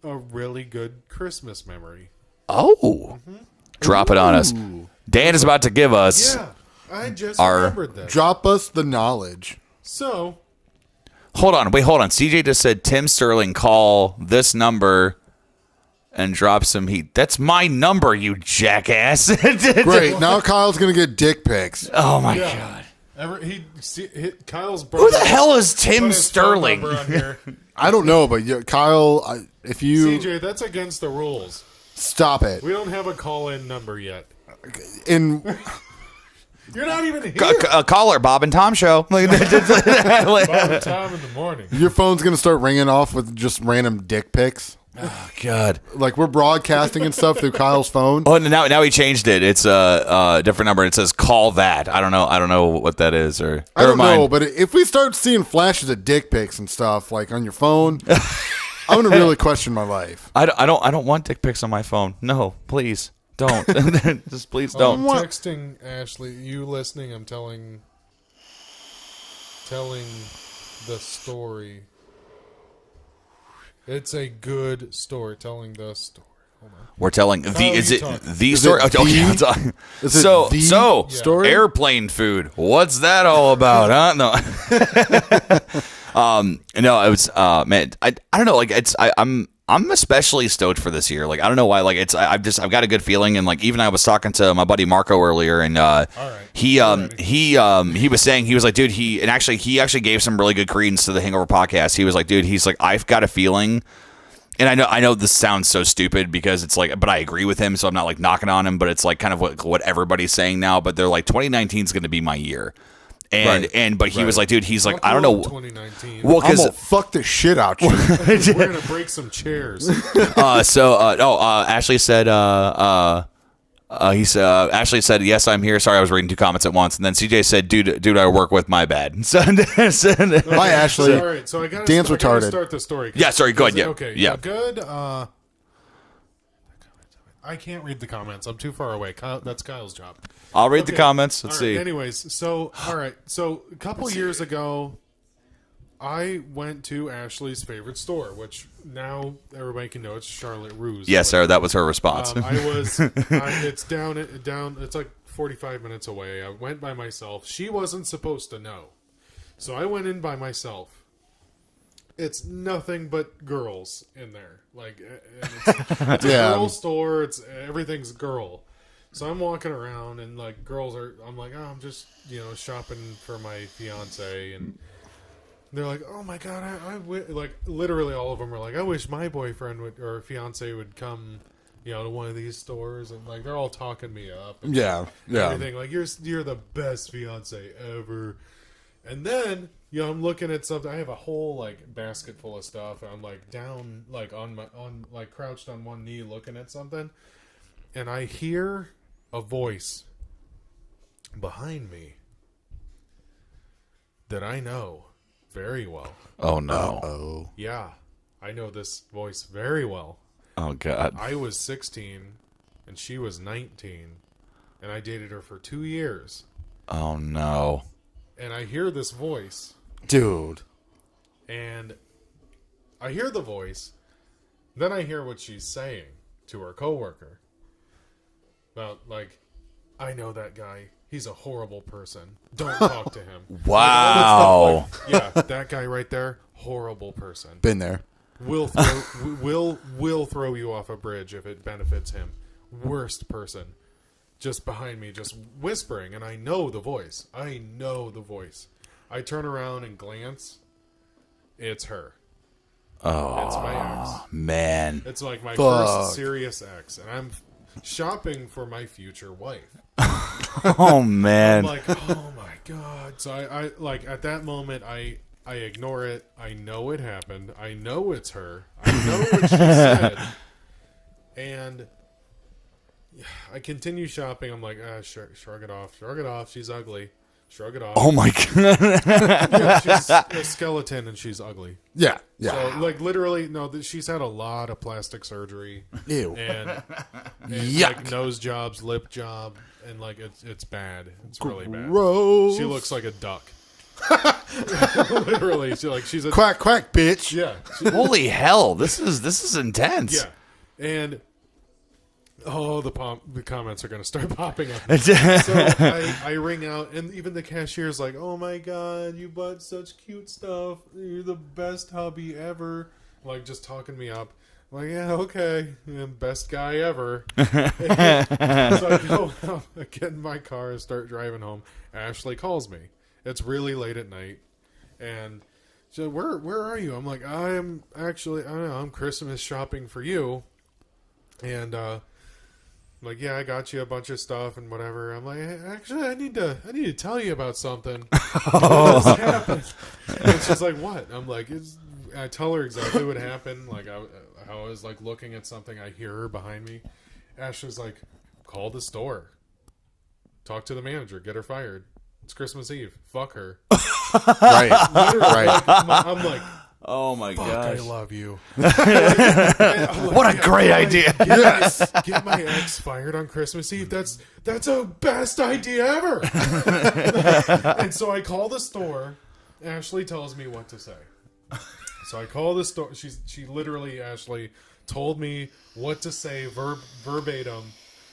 a really good Christmas memory. Oh, drop it on us. Dan is about to give us I just Our- remembered that. Drop us the knowledge. So, Hold on. CJ just said Tim Sterling call this number and drop some heat. That's my number, you jackass. Great. Now Kyle's going to get dick pics. Oh my yeah. god. Kyle's Who the hell is put Tim his phone Sterling? number on here. I don't know, but Kyle, if you... CJ, that's against the rules. Stop it. We don't have a call-in number yet. In... You're not even here. Caller, Bob and Tom show. Bob and Tom in the morning. Your phone's going to start ringing off with just random dick pics. Oh god. Like we're broadcasting and stuff through Kyle's phone. Oh, now he changed it. It's a different number. It says call that. I don't know what that is or. I don't know, but if we start seeing flashes of dick pics and stuff like on your phone, I'm gonna really question my life. I don't want dick pics on my phone. No, please don't. Just please don't. I'm texting Ashley. You listening? I'm telling the story. It's a good story. Telling the story. Hold on. We're telling Kyle, the is you it talk. the story? it Okay, the- I'm talking. Is it So the story? airplane food. What's that all about? Huh? No. No, it was man. I don't know. Like I'm especially stoked for this year. Like I don't know why. Like I've got a good feeling, and like even I was talking to my buddy Marco earlier, and he was saying, he was like, dude, he actually gave some really good credence to the Hangover podcast. He was like, dude, he's like, I've got a feeling, and I know this sounds so stupid because it's like, but I agree with him, so I'm not like knocking on him, but it's like kind of what everybody's saying now. But they're like 2019 is going to be my year. But he was like, dude, he's like, I don't know. 2019. Well, I'm because gonna fuck the shit out you. We're gonna break some chairs. Ashley said, Ashley said, yes, I'm here. Sorry, I was reading two comments at once. And then CJ said, dude, I work with my bad. So, Hi, Ashley. All right, so I gotta Dan's I gotta retarded. start the story. Yeah, sorry, go ahead. Yeah. Okay. Yeah. Good. I can't read the comments. I'm too far away. That's Kyle's job. I'll read the comments. Let's All right, see. Anyways, so a couple years ago, I went to Ashley's favorite store, which now everybody can know it's Charlotte Russe. Yes, sir. That was her response. It's down. It's like 45 minutes away. I went by myself. She wasn't supposed to know, so I went in by myself. It's nothing but girls in there. Like it's a girl store. Everything's girl. So I'm walking around and like girls are. I'm like, I'm just shopping for my fiance, and they're like, oh my god, like literally all of them are like, I wish my boyfriend or fiance would come, to one of these stores, and like they're all talking me up. And everything like you're the best fiance ever. And then, I'm looking at something. I have a whole like basket full of stuff, and I'm like down, like crouched on one knee, looking at something, and I hear a voice behind me that I know very well. Oh no. Oh. Yeah, I know this voice very well. Oh god. I was 16, and she was 19, and I dated her for 2 years. Oh no. And I hear this voice. Dude. And I hear the voice. Then I hear what she's saying to her coworker. About, like, I know that guy. He's a horrible person. Don't talk to him. Wow. Yeah, that guy right there, horrible person. Been there. Will throw you off a bridge if it benefits him. Worst person. Just behind me, just whispering, and I know the voice. I turn around and glance. It's her. Oh, it's my ex. Man. It's like my first serious ex, and I'm shopping for my future wife. Oh man. I'm like, oh my god. So I like at that moment I ignore it. I know it happened. I know it's her. I know what she said. And I continue shopping. I'm like, shrug it off. Shrug it off. She's ugly. Shrug it off. Oh my god. Yeah, she's a skeleton and she's ugly. Yeah. So, like, literally, no, she's had a lot of plastic surgery. Ew. And Yuck. like, nose jobs, lip job, and, like, it's bad. It's really bad. Gross. She looks like a duck. Literally. She's a... Quack, quack, bitch. Yeah. Holy hell. This is intense. Yeah. And Oh, the comments are going to start popping up. So I ring out, and even the cashier's like, "Oh my god, you bought such cute stuff. You're the best hubby ever." Like, just talking me up. I'm like, yeah, okay, best guy ever. So I go out, I get in my car and start driving home. Ashley calls me. It's really late at night, and she's like, "Where are you?" I'm like, "I'm actually, I don't know, I'm Christmas shopping for you," and like, yeah, I got you a bunch of stuff and whatever. I'm like, actually, I need to tell you about something. What happened? And she's like, what? I'm like, I tell her exactly what happened. Like, I was like looking at something. I hear her behind me. Ashley's like, call the store. Talk to the manager. Get her fired. It's Christmas Eve. Fuck her. Right. Right. I'm like, oh my fuck, gosh. I love you. What a great idea. Get my ex fired on Christmas Eve. That's a best idea ever. And so I call the store. Ashley tells me what to say. So I call the store. She literally, Ashley, told me what to say verbatim.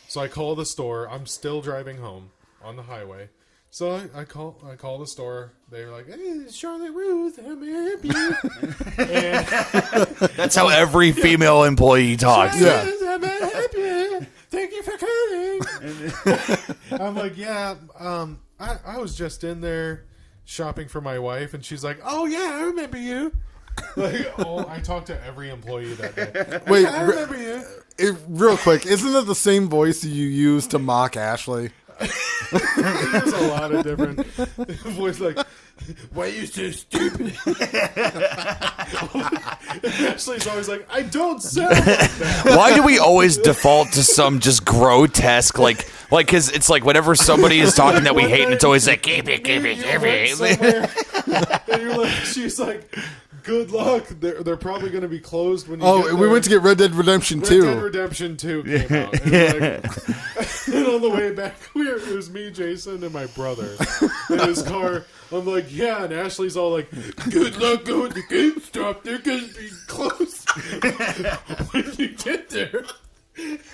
So I call the store. I'm still driving home on the highway. So I call the store. They were like, "Hey, it's Charlotte Ruth. I'm happy." And that's how every female employee talks. Yeah. I'm happy. Thank you for coming. I'm like, yeah. I was just in there shopping for my wife, and she's like, "Oh yeah, I remember you." Like, I talked to every employee that day. Wait, I remember you. Real quick, isn't it the same voice you use to mock Ashley? There's a lot of different voice, like, why are you so stupid? Ashley's always like, I don't sound like that. Why do we always default to some just grotesque, like, because it's like whenever somebody is talking that we hate, and it's always like, keep it. And you're like, she's like, good luck. They're probably going to be closed when you get there. We went to get Red Dead Redemption 2. Red Dead Redemption 2 came out. And on the way back, it was me, Jason, and my brother in his car. I'm like, yeah, and Ashley's all like, good luck going to GameStop. They're going to be closed when you get there. I'm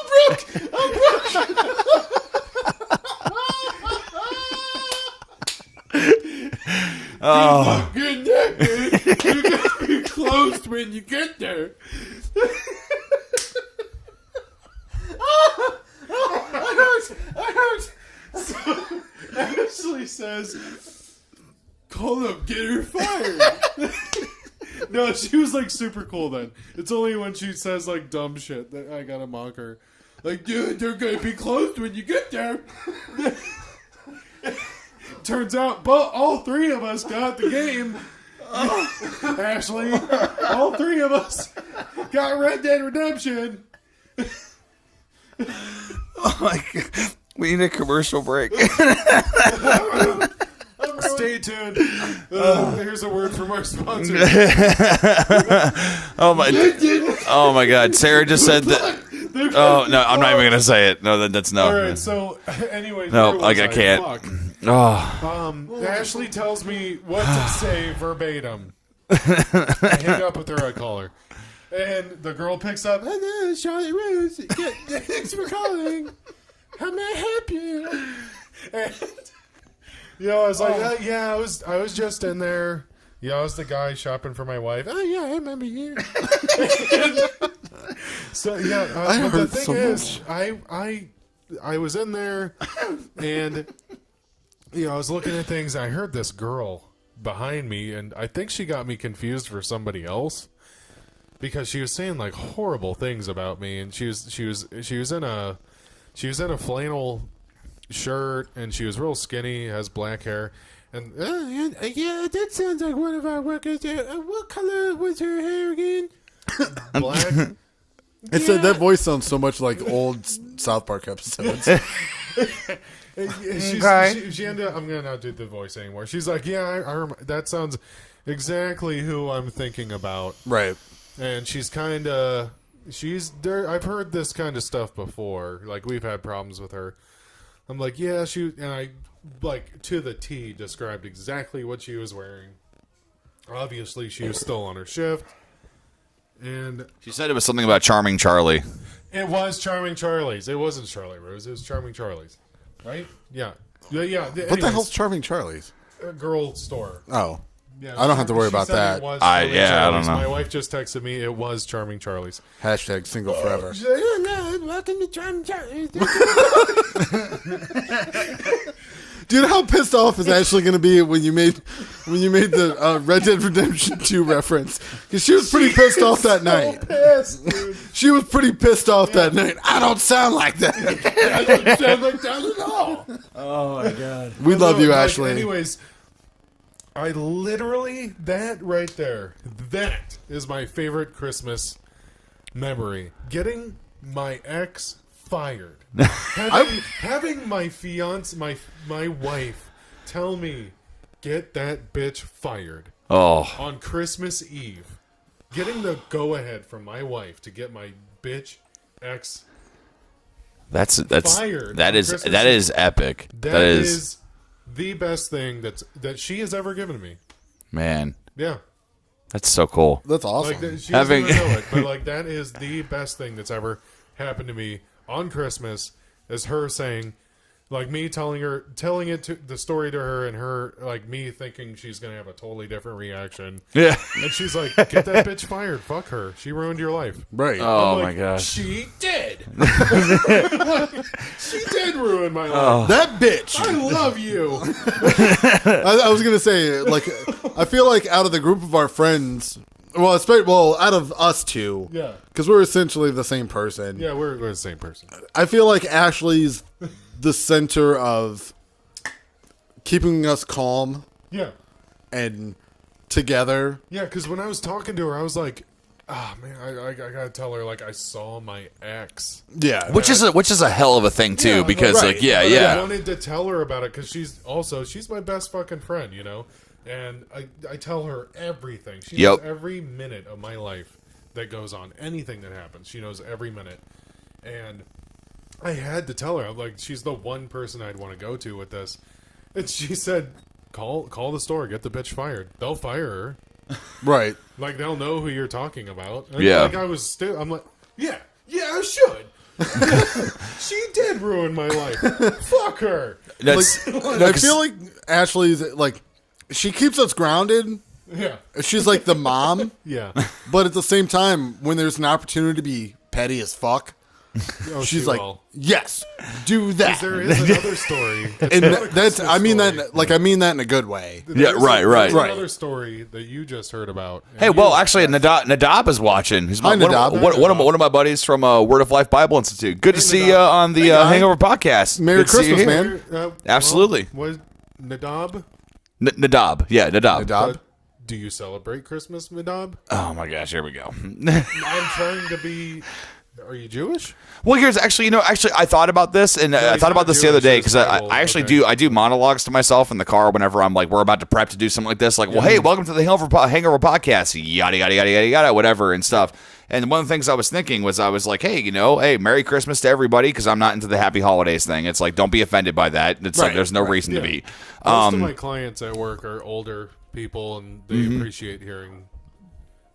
broke. Oh. Good luck, dude. You're going to be closed when you get there. I hurt. So Ashley says, call them, get her fired. No, she was like super cool then. It's only when she says like dumb shit that I gotta mock her. Like, dude, they're gonna be closed when you get there. Turns out, all three of us got the game. Ashley, all three of us got Red Dead Redemption. Oh my God. We need a commercial break. Stay tuned. Here's a word from our sponsor. Oh my God. Sarah just said that. Oh no, I'm not even gonna say it. No, that's no. All right. So, anyways, no, like I can't. Fuck. Oh. Ashley tells me what to say verbatim. I hang up with her. I call her, and the girl picks up. Hello, Charlotte Rose. Thanks for calling. How may I help you? And, I was like, yeah, I was just in there. Yeah, I was the guy shopping for my wife. Oh yeah, I remember you. So yeah, but the thing is, I was in there, and I was looking at things. And I heard this girl behind me, and I think she got me confused for somebody else because she was saying like horrible things about me, and she was in a flannel shirt, and she was real skinny, has black hair, and yeah, that sounds like one of our workers. What color was her hair again? Black. That voice sounds so much like old South Park episodes. She ended up, I'm gonna not do the voice anymore. She's like, yeah, I remember, that sounds exactly who I'm thinking about. Right. And she's kind of, there. I've heard this kind of stuff before. Like, we've had problems with her. I'm like, yeah, and I, like, to the T, described exactly what she was wearing. Obviously, she was still on her shift. And She said it was something about Charming Charlie. it was Charming Charlie's. It wasn't Charlie Rose. It was Charming Charlie's. Right? Yeah. Yeah. What the hell's Charming Charlie's? A girl store. Oh. Yeah, I don't have to worry she about said that. it was I Charming don't Charlie's. know. My wife just texted me. It was Charming Charlie's. Hashtag single forever. Welcome to Charming Charlie's. Do you know how pissed off is Ashley going to be when you made the Red Dead Redemption 2 reference? Because she was pretty pissed off that night. Pissed, dude. She was pretty pissed off that night. I don't sound like that. I don't sound like that at all. Oh my god. We love you, Like, Ashley. Anyways, I literally, that right there, that is my favorite Christmas memory. Getting my ex fired. having my fiance, my wife, tell me, get that bitch fired. Oh, On Christmas Eve. Getting the go-ahead from my wife to get my bitch ex that's fired that on is Christmas that Eve. is epic. That is the best thing that she has ever given me. man. Yeah. That's so cool. That's awesome. Like, she Having- doesn't know it, but like that is the best thing that's ever happened to me on Christmas. Is her saying, like me telling it to the story to her, and her like me thinking she's gonna have a totally different reaction, Yeah. and she's like, "Get that bitch fired, fuck her. She ruined your life." Right. Oh I'm my like, gosh. she did. She did ruin my life. That bitch. I love you. I was going to say, like, I feel like out of the group of our friends, out of us two, Yeah. because we're essentially the same person. Yeah, we're the same person. I feel like Ashley's the center of keeping us calm Yeah. and together. Yeah, because when I was talking to her, I was like, "Ah, man, I gotta tell her like I saw my ex." Yeah. Which is a hell of a thing too, Yeah, because right. like yeah, But I yeah. wanted to tell her about it because she's my best fucking friend, you know. And I tell her everything. She knows Yep. every minute of my life that goes on, anything that happens. She knows every minute, and I had to tell her. I'm like, she's the one person I'd want to go to with this. And she said, "Call the store, get the bitch fired. They'll fire her." Right. Like they'll know who you're talking about. And Yeah. Like I'm like, yeah, I should. She did ruin my life. Fuck her. That's I feel like Ashley's, like, she keeps us grounded. Yeah. She's like the mom, Yeah. but at the same time, when there's an opportunity to be petty as fuck, Oh, she's she like, will. yes, do that. There is another story. It's And not a that's, Christmas I mean story. I mean that in a good way. Yeah, There's right. There's Right. another story that you just heard about. And Hey, you- well, actually, Nadab is watching. He's Hi, one, Nadab. of, one of my buddies from Word of Life Bible Institute. Good to see Nadab. you on the guy. Hangover Podcast. Merry Good to see you Christmas, here. man. Absolutely. Was Nadab? Nadab. Yeah, Nadab. Nadab? Do you celebrate Christmas, Nadab? Oh my gosh, here we go. I'm trying to be. Are you Jewish? Well, here's actually, I thought about this, and I he's thut not about this the other Jewish, day he's because Bible, I actually okay. do monologues to myself in the car whenever I'm like we're about to prep to do something like this. Like, well, hey, welcome to the Hangover Podcast, yada yada yada yada yada, whatever and stuff. And one of the things I was thinking was I was like, hey, hey, Merry Christmas to everybody because I'm not into the Happy Holidays thing. It's like don't be offended by that. It's like Right, there's no right, reason to be. Most of my clients at work are older people, and they Mm-hmm. appreciate hearing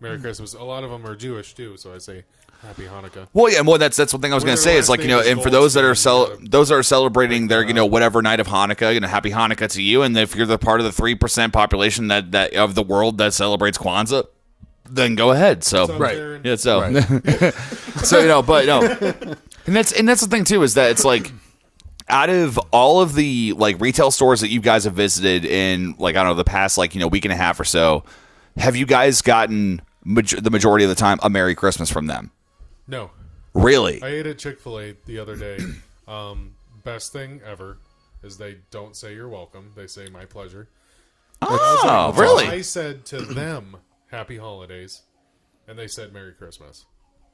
Merry Christmas. A lot of them are Jewish too, so I say Happy Hanukkah. Well, yeah, well, that's one thing I was going When to their say. Is last like name is and for those that are Goldstein, those that are celebrating their whatever night of Hanukkah, Happy Hanukkah to you. And if you're the part of the 3% population that of the world that celebrates Kwanzaa, then go ahead. So So I'm Right. there and- yeah, so so but no, and that's the thing too is that it's like out of all of the like retail stores that you guys have visited in like I don't know the past like week and a half or so, have you guys gotten the majority of the time a Merry Christmas from them? No. Really? I ate at Chick-fil-A the other day. Best thing ever is they don't say you're welcome. They say my pleasure. Oh, So really? I said to them, Happy Holidays, and they said Merry Christmas.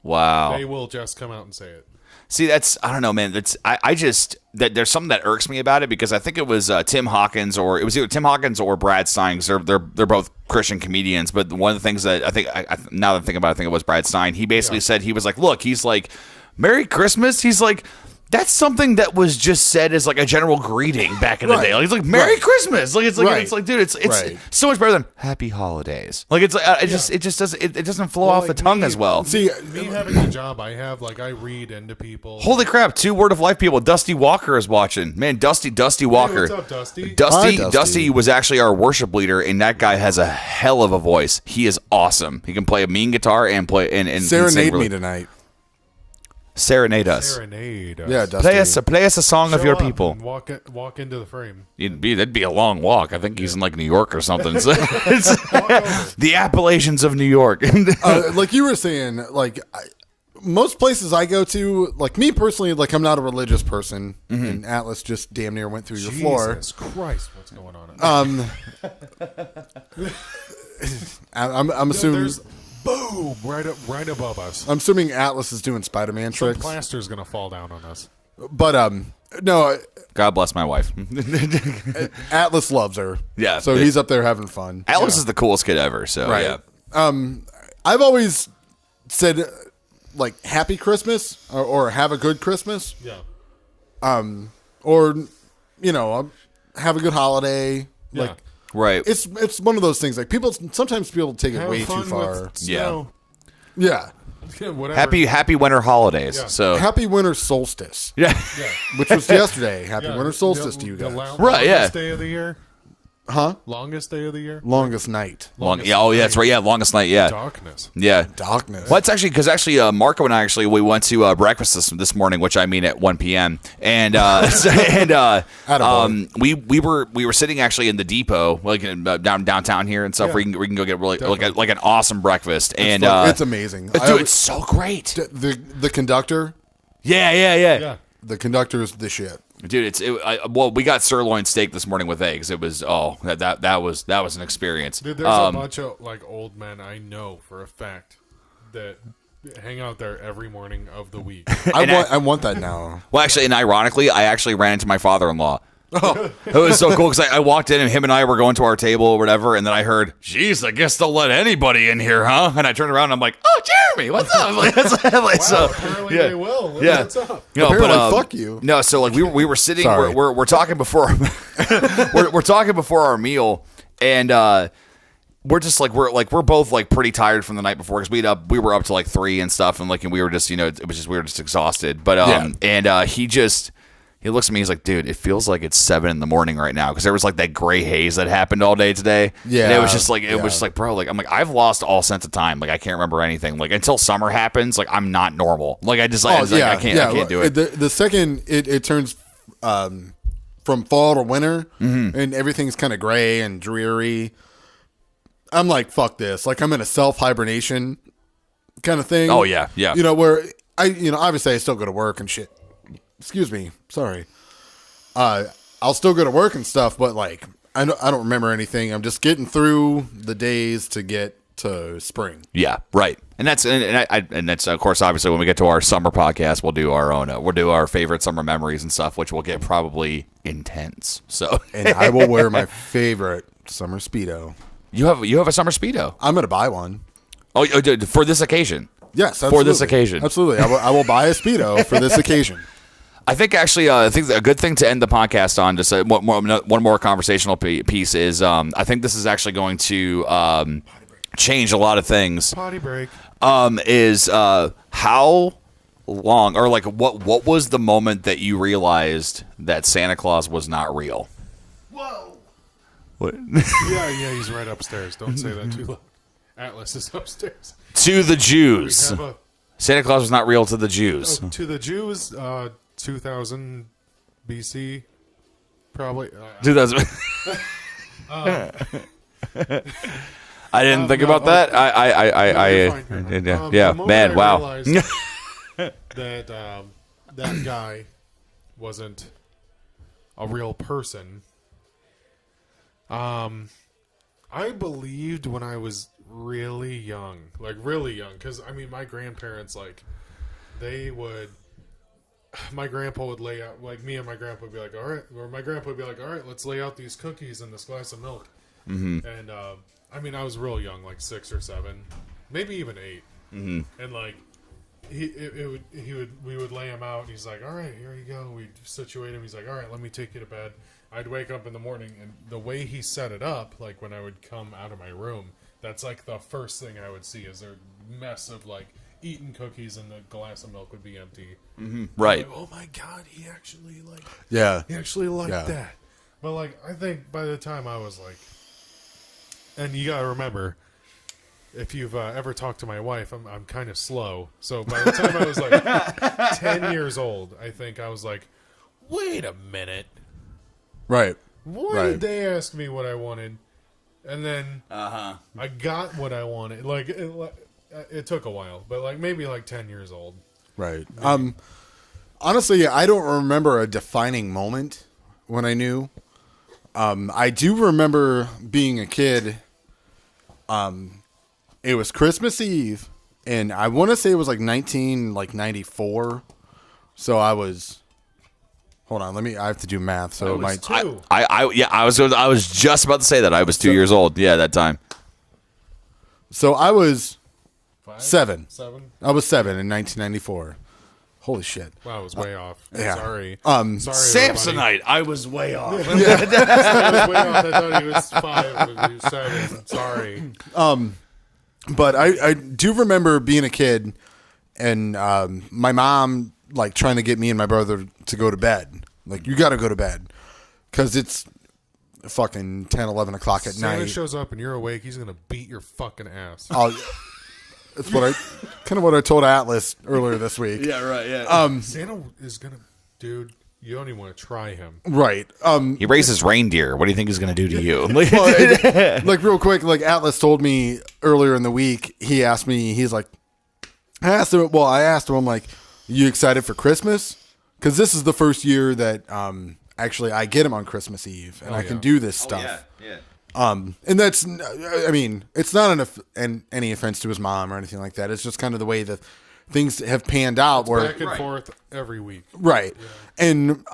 Wow. They will just come out and say it. See, that's I don't know, man. That's I just that there's something that irks me about it because I think it was Tim Hawkins or it was either Tim Hawkins or Brad Stein. 'Cause they're both Christian comedians, but one of the things that I think now that I'm thinking about it, I think it was Brad Stein. He basically said he was like, look, he's like, Merry Christmas. He's like, That's something that was just said as like a general greeting back in the day. Like it's like Merry Christmas. Like it's like dude, it's so much better than Happy Holidays. Like it's like it just doesn't flow off the tongue as well. See, me having the job I have, like I read into people. Holy crap! 2 Word of Life people. Dusty Walker is watching. Man, Dusty Walker. Hey, what's up, Dusty? Dusty was actually our worship leader, and that guy has a hell of a voice. He is awesome. He can play a mean guitar and play and serenade me tonight. Serenade us. Serenade us. Yeah, Dusty. Play us a song of Show your up people. and walk into the frame. That'd be a long walk. I think he's in like New York or something. So it's the Appalachians of New York. Like you were saying, like most places I go to, like me personally, like I'm not a religious person, and Atlas just damn near went through your floor. Jesus Christ, what's going on? I'm assuming. There's boom right above us. I'm assuming Atlas is doing Spider-Man Some tricks. plaster's gonna fall down on us. But no, God bless my wife. Atlas loves her. Yeah, so he's up there having fun. Atlas is the coolest kid ever. So yeah. I've always said like Happy Christmas or Have a Good Christmas. Yeah. Or have a good holiday. Yeah. Like Right. it's one of those things. Like sometimes people take it Have way fun too far. with snow. Yeah. Yeah, whatever. Happy winter holidays. Yeah. So Happy Winter Solstice. yeah. Yeah. Which was yesterday. Happy Yeah. Winter Solstice to you guys. Right, yeah. Longest day of the year. Huh? Longest day of the year. Longest night. That's right. Yeah, longest night. Yeah. Darkness. Yeah. Darkness. Well, it's actually because Marco and I we went to breakfast this morning, which I mean at 1 p.m. And we were sitting actually in the depot, like downtown here and stuff. Yeah. Where we can go get really like an awesome breakfast. And it's amazing, dude. It's so great. The conductor. Yeah. The conductor is the shit. Dude, we got sirloin steak this morning with eggs. It was that was an experience. Dude, there's a bunch of like old men I know for a fact that hang out there every morning of the week. I want that now. Well, actually, and ironically, I actually ran into my father-in-law. Oh, it was so cool because I walked in and him and I were going to our table or whatever, and then I heard, "Geez, I guess they'll let anybody in here, huh?" And I turned around and I'm like, "Oh, Jeremy, what's up?" Apparently they will. Yeah. What's up? No, Apparently, fuck you. No, so like we were sitting, Sorry. we're talking before, we're talking before our meal, and we're just like we're both like pretty tired from the night before because we were up to like 3 and stuff, and we were just we were just exhausted, but he looks at me. He's like, "Dude, it feels like it's 7 in the morning right now because there was like that gray haze that happened all day today." Yeah, and it was just like, bro, like I'm like I've lost all sense of time. Like I can't remember anything. Like until summer happens, like I'm not normal. Like I can't do it. The second it turns from fall to winter and everything's kind of gray and dreary, I'm like, fuck this. Like I'm in a self hibernation kind of thing. Oh yeah. Where obviously I still go to work and shit. Excuse me. Sorry. I'll still go to work and stuff, but like I don't remember anything. I'm just getting through the days to get to spring. Yeah, right. And that's of course obviously when we get to our summer podcast, we'll do our favorite summer memories and stuff, which will get probably intense. So and I will wear my favorite summer Speedo. You have a summer Speedo. I'm gonna buy one. Oh, for this occasion. Yes, absolutely. For this occasion. Absolutely. I will buy a Speedo for this occasion. I think actually, a good thing to end the podcast on, just one more conversational piece is, I think this is actually going to change a lot of things. Potty break. Is how long or like what was the moment that you realized that Santa Claus was not real? Whoa. What? Yeah, he's right upstairs. Don't say that too loud. Atlas is upstairs. To the Jews. Santa Claus was not real to the Jews. To the Jews, 2000 BC, probably. 2000. I didn't think about that. Yeah, man, wow. That that guy wasn't a real person. I believed when I was really young, because I mean, my grandparents, like, they would. My grandpa would lay out, like, me and my grandpa would be like, all right, or my grandpa would be like, all right, let's lay out these cookies and this glass of milk. Mm-hmm. And I mean, I was real young, like 6 or 7, maybe even 8, and like we would lay him out. And he's like, all right, here you go. We'd situate him. He's like, all right, let me take you to bed. I'd wake up in the morning, and the way he set it up, like when I would come out of my room, that's like the first thing I would see is a mess of like eating cookies, and the glass of milk would be empty. Mm-hmm. Right. Like, oh my God, he actually liked Yeah. that. But like, I think by the time I was like, and you gotta remember, if you've ever talked to my wife, I'm kind of slow. So by the time I was like 10 years old, I think I was like, wait a minute. Right. Why did they ask me what I wanted? And then I got what I wanted. Like, it took a while, but like maybe like 10 years old. Right. Honestly, I don't remember a defining moment when I knew. I do remember being a kid. It was Christmas Eve, and I want to say it was like 1994. So I was. Hold on, I have to do math. So I was two. I was just about to say that I was 2 years old. Yeah, that time. So I was 5? 7. 7? I was 7 in 1994. Holy shit! Wow, I was way off. Yeah. Sorry. Sorry, Samsonite. I was way off. I was way off. I thought he was 5, but he was 7. Sorry. But I do remember being a kid, and my mom like trying to get me and my brother to go to bed. Like, you got to go to bed because it's fucking 10, 11 o'clock at Santa night. shows up and you're awake, he's gonna beat your fucking ass. That's what I told Atlas earlier this week. Yeah, right. Yeah. Santa is gonna, dude. You don't even want to try him. Right. He raises reindeer. What do you think he's going to do to you? Like real quick, like Atlas told me earlier in the week, he asked me, he's like, I asked him, I'm like, you excited for Christmas? Because this is the first year that actually I get him on Christmas Eve, and I can do this stuff. Yeah. And that's, I mean, it's not any offense to his mom or anything like that. It's just kind of the way that things have panned out. Where back and forth every week. Right. Yeah. And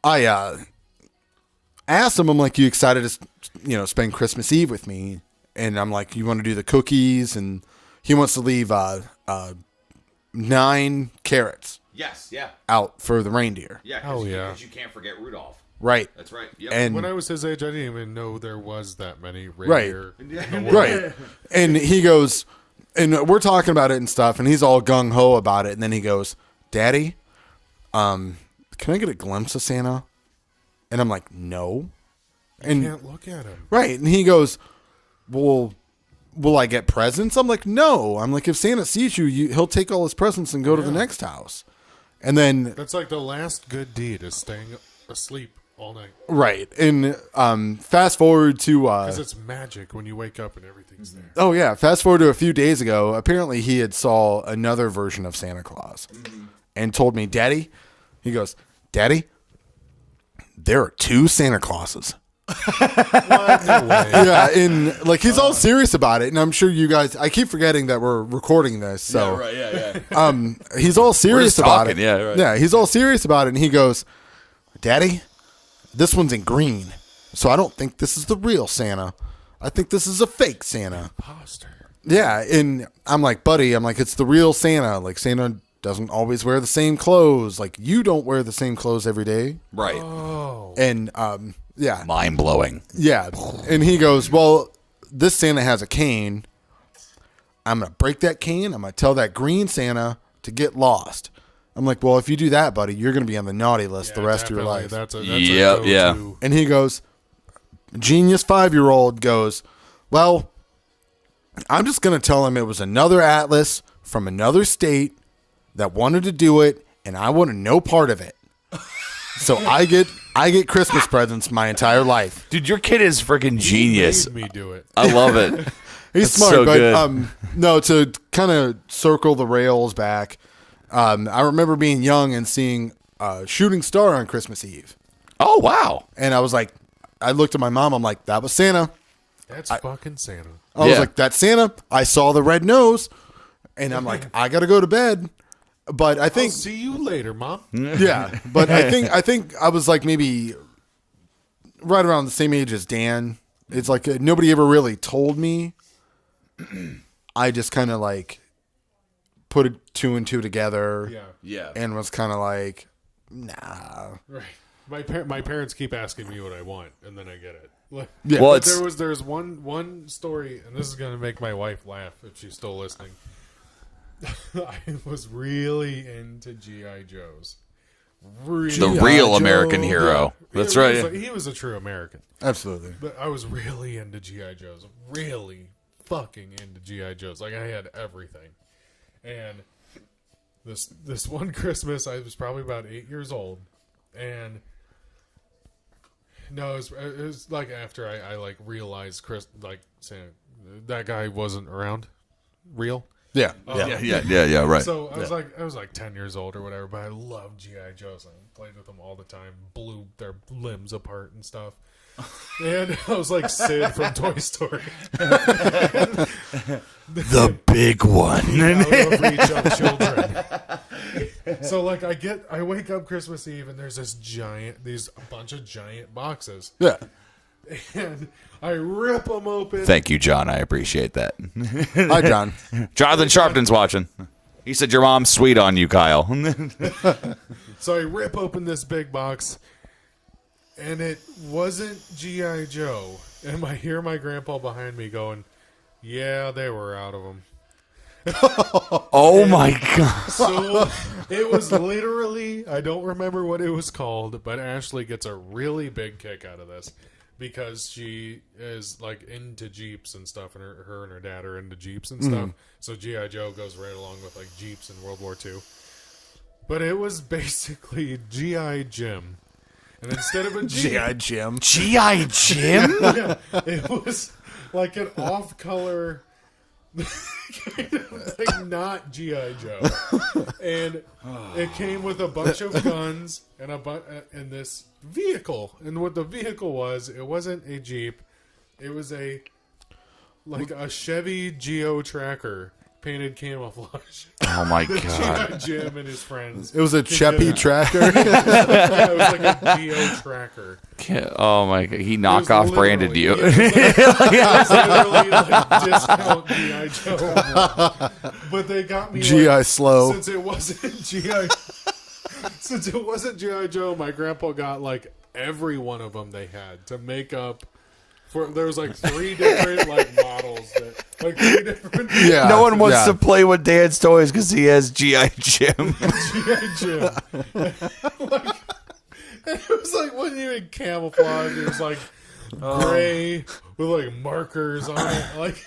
I asked him, I'm like, you excited to, spend Christmas Eve with me? And I'm like, you want to do the cookies? And he wants to leave 9 carrots. Yes, yeah. Out for the reindeer. Yeah, because you can't forget Rudolph. Right. That's right. Yep. And when I was his age, I didn't even know there was that many reindeer. Right. Right. And he goes, and we're talking about it and stuff, and he's all gung-ho about it. And then he goes, Daddy, can I get a glimpse of Santa? And I'm like, no. And can't look at him. Right. And he goes, well, will I get presents? I'm like, no. I'm like, if Santa sees you, he'll take all his presents and go to the next house. And then that's like the last good deed is staying asleep all night. Right. And fast forward to because it's magic when you wake up and everything's there. Oh yeah, fast forward to a few days ago. Apparently he had saw another version of Santa Claus and told me, Daddy, he goes, Daddy, there are 2 Santa Clauses. What? No way. Yeah, and like he's all serious about it, and I'm sure you guys, I keep forgetting that we're recording this, so he's all serious about it. Yeah, right. Yeah, he's all serious about it, and he goes, Daddy, this one's in green, so I don't think this is the real Santa. I think this is a fake Santa. Imposter. Yeah, and I'm like, buddy, it's the real Santa. Like, Santa doesn't always wear the same clothes. Like, you don't wear the same clothes every day. Right. Oh. And, yeah. Mind blowing. Yeah. And he goes, well, this Santa has a cane. I'm going to break that cane. I'm going to tell that green Santa to get lost. I'm like, well, if you do that, buddy, you're going to be on the naughty list the rest of your life. That's a yeah. And he goes, genius 5-year-old goes, well, I'm just going to tell him it was another Atlas from another state that wanted to do it, and I wanted no part of it. So I get Christmas presents my entire life. Dude, your kid is freaking genius. He made me do it. I love it. He's That's smart, so but good. no, to kind of circle the rails back, I remember being young and seeing Shooting Star on Christmas Eve. Oh, wow. And I was like, I looked at my mom, I'm like, that was Santa. That's fucking Santa. I was like, that's Santa. I saw the red nose, and I'm like, I got to go to bed. But I think I'll see you later, Mom. Yeah, but I think I was like maybe right around the same age as Dan. It's like nobody ever really told me. I just kind of like put two and two together. Yeah. And was kind of like, nah. Right. My parents keep asking me what I want, and then I get it. Yeah. Well, there's one story, and this is gonna make my wife laugh if she's still listening. I was really into GI Joes. The real American hero. Yeah. That's right. He was a true American. Absolutely. But I was really into GI Joes. Really fucking into GI Joes. Like I had everything. And this one Christmas, I was probably about 8 years old, and no, it was like after I like realized saying that guy wasn't around, real. Yeah. Yeah, right. So I was like 10 years old or whatever, but I loved GI Joes. I played with them all the time, blew their limbs apart and stuff. And I was like Sid from Toy Story. The big one. Out of reach of children. So like I wake up Christmas Eve and there's a bunch of giant boxes. Yeah. And I rip them open. Thank you, John. I appreciate that. Hi, John. Jonathan Sharpton's watching. He said your mom's sweet on you, Kyle. So I rip open this big box, and it wasn't G.I. Joe. And I hear my grandpa behind me going, yeah, they were out of them. Oh, my God. So it was literally, I don't remember what it was called, but Ashley gets a really big kick out of this because she is like into Jeeps and stuff, and her and her dad are into Jeeps and stuff. So G.I. Joe goes right along with like Jeeps in World War II. But it was basically G.I. Jim. And instead of a Jeep, G.I. Jim. G.I. Jim? yeah, it was like an off-color kind of like not G.I. Joe. And it came with a bunch of guns and and this vehicle. And what the vehicle was, it wasn't a Jeep. It was a Chevy Geo Tracker painted camouflage. Oh, my God. G.I. Jim and his friends. It was a Cheppy tracker. Yeah, it was like a Geo Tracker. Oh, my God. He knockoff branded you. It was literally like discount G.I. Joe. But they got me G.I. Slow. Since it wasn't G.I. Joe, my grandpa got like every one of them they had to make up for. There was like 3 different like models that like 3 different. Yeah. No one wants to play with Dad's toys because he has G.I. Jim. G.I. Jim. Like, it was like wasn't even camouflage. It was like gray with like markers on it. Like,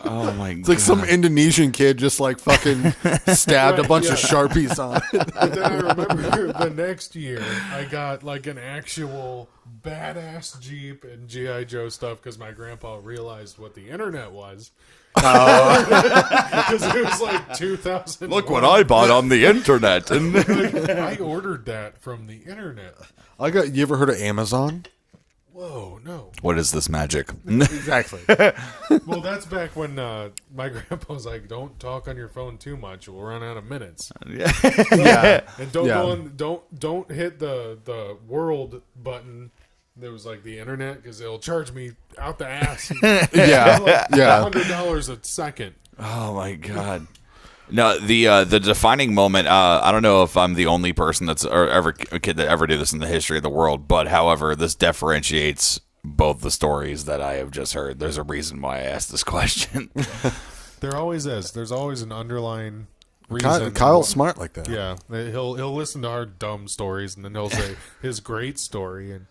oh my God! It's like some Indonesian kid just like fucking stabbed a bunch of Sharpies on it. but then I remember the next year I got like an actual badass Jeep and G.I. Joe stuff because my grandpa realized what the internet was. Because it was like 2000. Look what I bought on the internet. I ordered that from the internet. You ever heard of Amazon? Whoa, no. What is this magic? Exactly. Well, that's back when my grandpa was like, "Don't talk on your phone too much; we'll run out of minutes." Yeah. And don't hit the world button. There was like the internet because it'll charge me out the ass. Yeah. Yeah. $100 a second. Oh my God! No, the defining moment. I don't know if I'm the only person a kid that ever did this in the history of the world, but however, this differentiates both the stories that I have just heard. There's a reason why I asked this question. There always is. There's always an underlying reason. Kyle's smart like that. Yeah, he'll listen to our dumb stories and then he'll say his great story and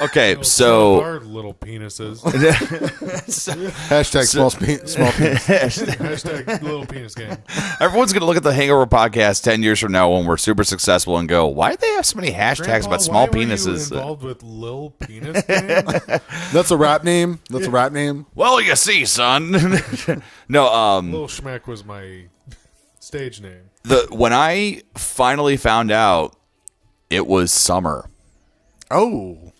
Okay, so our little penises. Hashtag small penis. Hashtag little penis game. everyone's gonna look at the Hangover Podcast 10 years from now when we're super successful and go, "Why do they have so many hashtags Grandpa, about small why were penises?" you involved with Lil Penis Game? That's a rap name. That's a rap name. Well, you see, son. No, Lil Schmeck was my stage name. when I finally found out it was summer. Oh.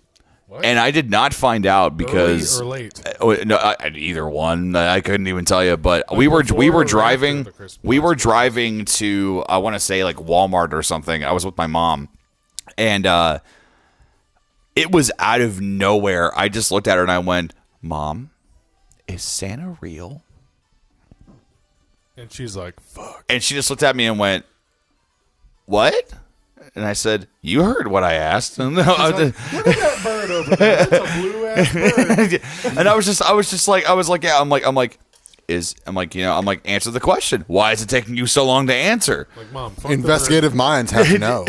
What? And I did not find out because Early or late? no, either one. I couldn't even tell you. But we were before or driving. after the Christmas We were driving to I want to say like Walmart or something. I was with my mom, and it was out of nowhere. I just looked at her and I went, "Mom, is Santa real?" And she's like, fuck. And she just looked at me and went, what? And I said, you heard what I asked. And Look at that bird over there. That's a blue ass bird. and I was just like, yeah, I'm like, answer the question. Why is it taking you so long to answer? Like, Mom, fuck Investigative minds have to know.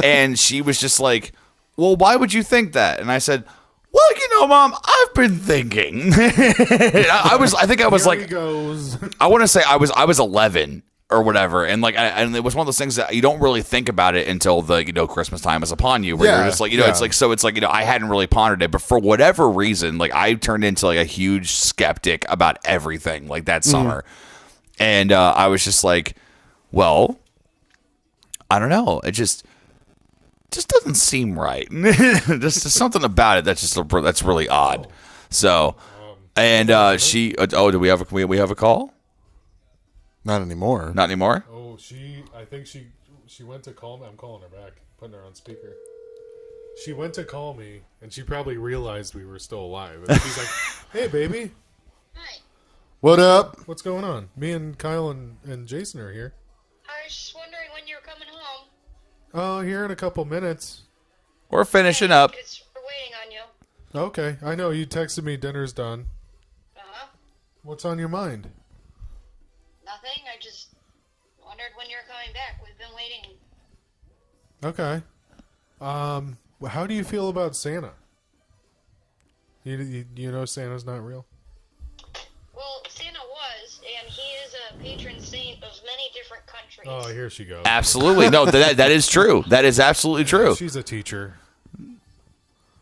And she was just like, well, why would you think that? And I said, well, Mom, I've been thinking. I think I was Here like, he goes. I want to say I was 11 or whatever, and and it was one of those things that you don't really think about it until the Christmas time is upon you, where you're just like, it's like I hadn't really pondered it, but for whatever reason, like I turned into like a huge skeptic about everything like that summer, and I was just like, well, I don't know, it just doesn't seem right. Just something about it that's really odd. So, and she, do we have a call? Not anymore. Not anymore? Oh, I think she went to call me. I'm calling her back, putting her on speaker. She went to call me, and she probably realized we were still alive. And she's like, hey, baby. Hi. What up? What's going on? Me and Kyle and Jason are here. I was just wondering when you were coming home. Oh, here in a couple minutes. We're finishing up. We're waiting on you. Okay, I know. You texted me dinner's done. Uh-huh. What's on your mind? Nothing. I just wondered when you were coming back. We've been waiting. Okay. How do you feel about Santa? You know Santa's not real? Well, Santa was, and he is a patron saint of many different countries. Oh, here she goes. Absolutely. No, that is true. That is absolutely true. She's a teacher.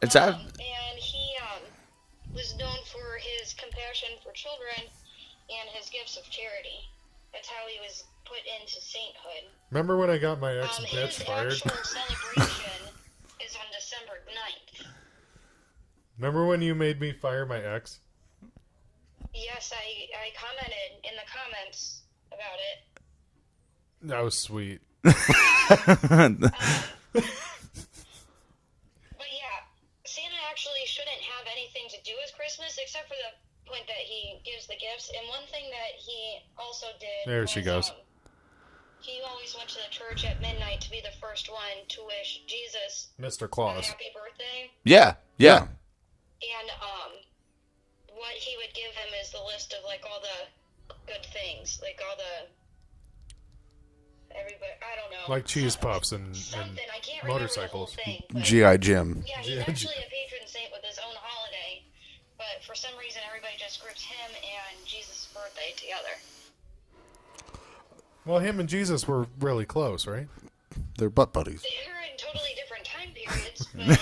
It's And he was known for his compassion for children and his gifts of charity. That's how he was put into sainthood. Remember when I got my His ex-bitch fired? actual celebration is on December 9th. Remember when you made me fire my ex? Yes, I commented in the comments about it. That was sweet. But yeah, Santa actually shouldn't have anything to do with Christmas except for the point that he gives the gifts. And one thing that he also did There she goes. He always went to the church at midnight to be the first one to wish Jesus Mr. a Claus. happy birthday. yeah. And what he would give him is the list of like all the good things, like all the everybody. I don't know, Like cheese puffs and something. I can't motorcycles. remember the whole thing. But G.I. Jim. yeah, he's actually a patron saint with his own holiday, but for some reason everybody just groups him and Jesus' birthday together. Well, him and Jesus were really close, right? They're butt buddies. They're in totally different time periods, but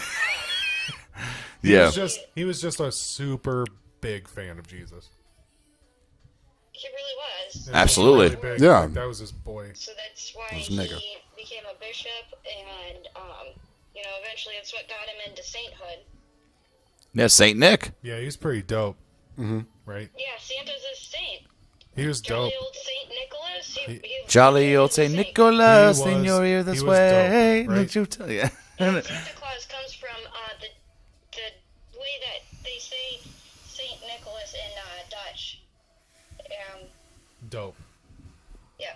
Yeah. He was just a super big fan of Jesus. he really was. Absolutely. Really big. Yeah. Like, that was his boy. So that's why Those he nigga. became a bishop, and eventually it's what got him into sainthood. Yeah, Saint Nick. Yeah, he's pretty dope. Mm-hmm. Right? Yeah, Santa's a saint. He was dope. Jolly old Saint Nicholas. Jolly old Saint Nicholas, He in was- your ear he this was way. dope, right? Don't you tell ya. Santa Claus comes from the way that they say Saint Nicholas in Dutch. Dope. Yeah.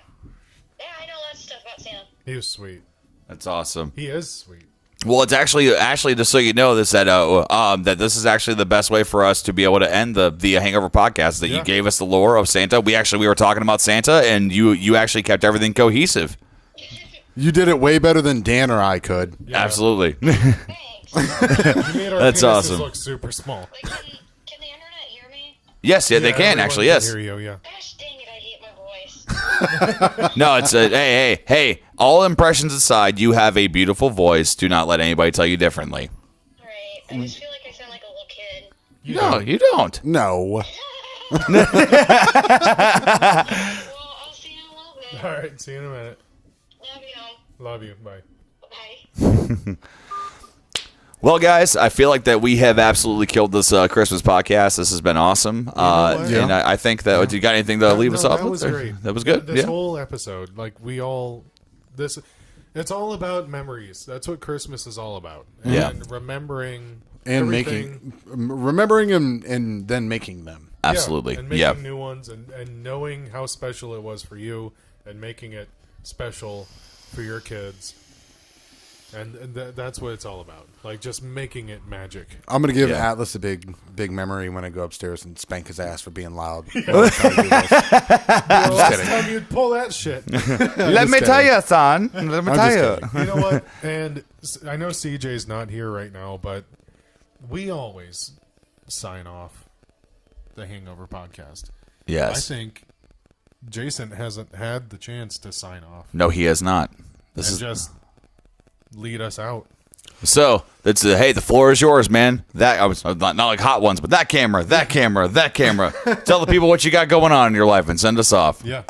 Yeah, I know lots of stuff about Santa. He was sweet. That's awesome. He is sweet. Well, it's actually, just so you know, that this is actually the best way for us to be able to end the Hangover podcast. That Yeah. you gave us the lore of Santa. We were talking about Santa, and you actually kept everything cohesive. You did it way better than Dan or I could. Yeah. Absolutely. Thanks. You made our That's penises awesome. look super small. Like, can the internet hear me? Yes, yeah, they can everyone actually. can Yes. hear you, yeah. Gosh dang it, I hate my voice. No, it's hey. All impressions aside, you have a beautiful voice. Do not let anybody tell you differently. Right. I just feel like I sound like a little kid. No, you don't. No. Well, I'll see you in a little bit. All right, see you in a minute. Love you. Love you. Bye. Bye. Well, guys, I feel like that we have absolutely killed this Christmas podcast. This has been awesome. what? And I think that you got anything to leave us off That with? was Or- great. That was good. This Yeah. whole episode, like it's all about memories. That's what Christmas is all about. And Yeah. remembering And everything. remembering and then making them. Absolutely. And making new ones and knowing how special it was for you and making it special for your kids. And that's what it's all about. Like, just making it magic. I'm going to give Atlas a big memory when I go upstairs and spank his ass for being loud. Last time you'd pull that shit. Let me tell you, son. Let me tell you. You know what? And I know CJ's not here right now, but we always sign off the Hangover Podcast. Yes. I think Jason hasn't had the chance to sign off. No, he has not. This is just lead us out. So that's hey, the floor is yours, man. That I was not like Hot Ones, but that camera. Tell the people what you got going on in your life and send us off. Yeah.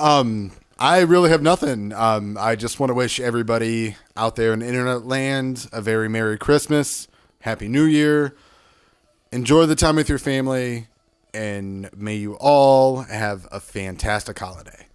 I really have nothing. I just want to wish everybody out there in internet land a very Merry Christmas, Happy New Year. Enjoy the time with your family, and may you all have a fantastic holiday.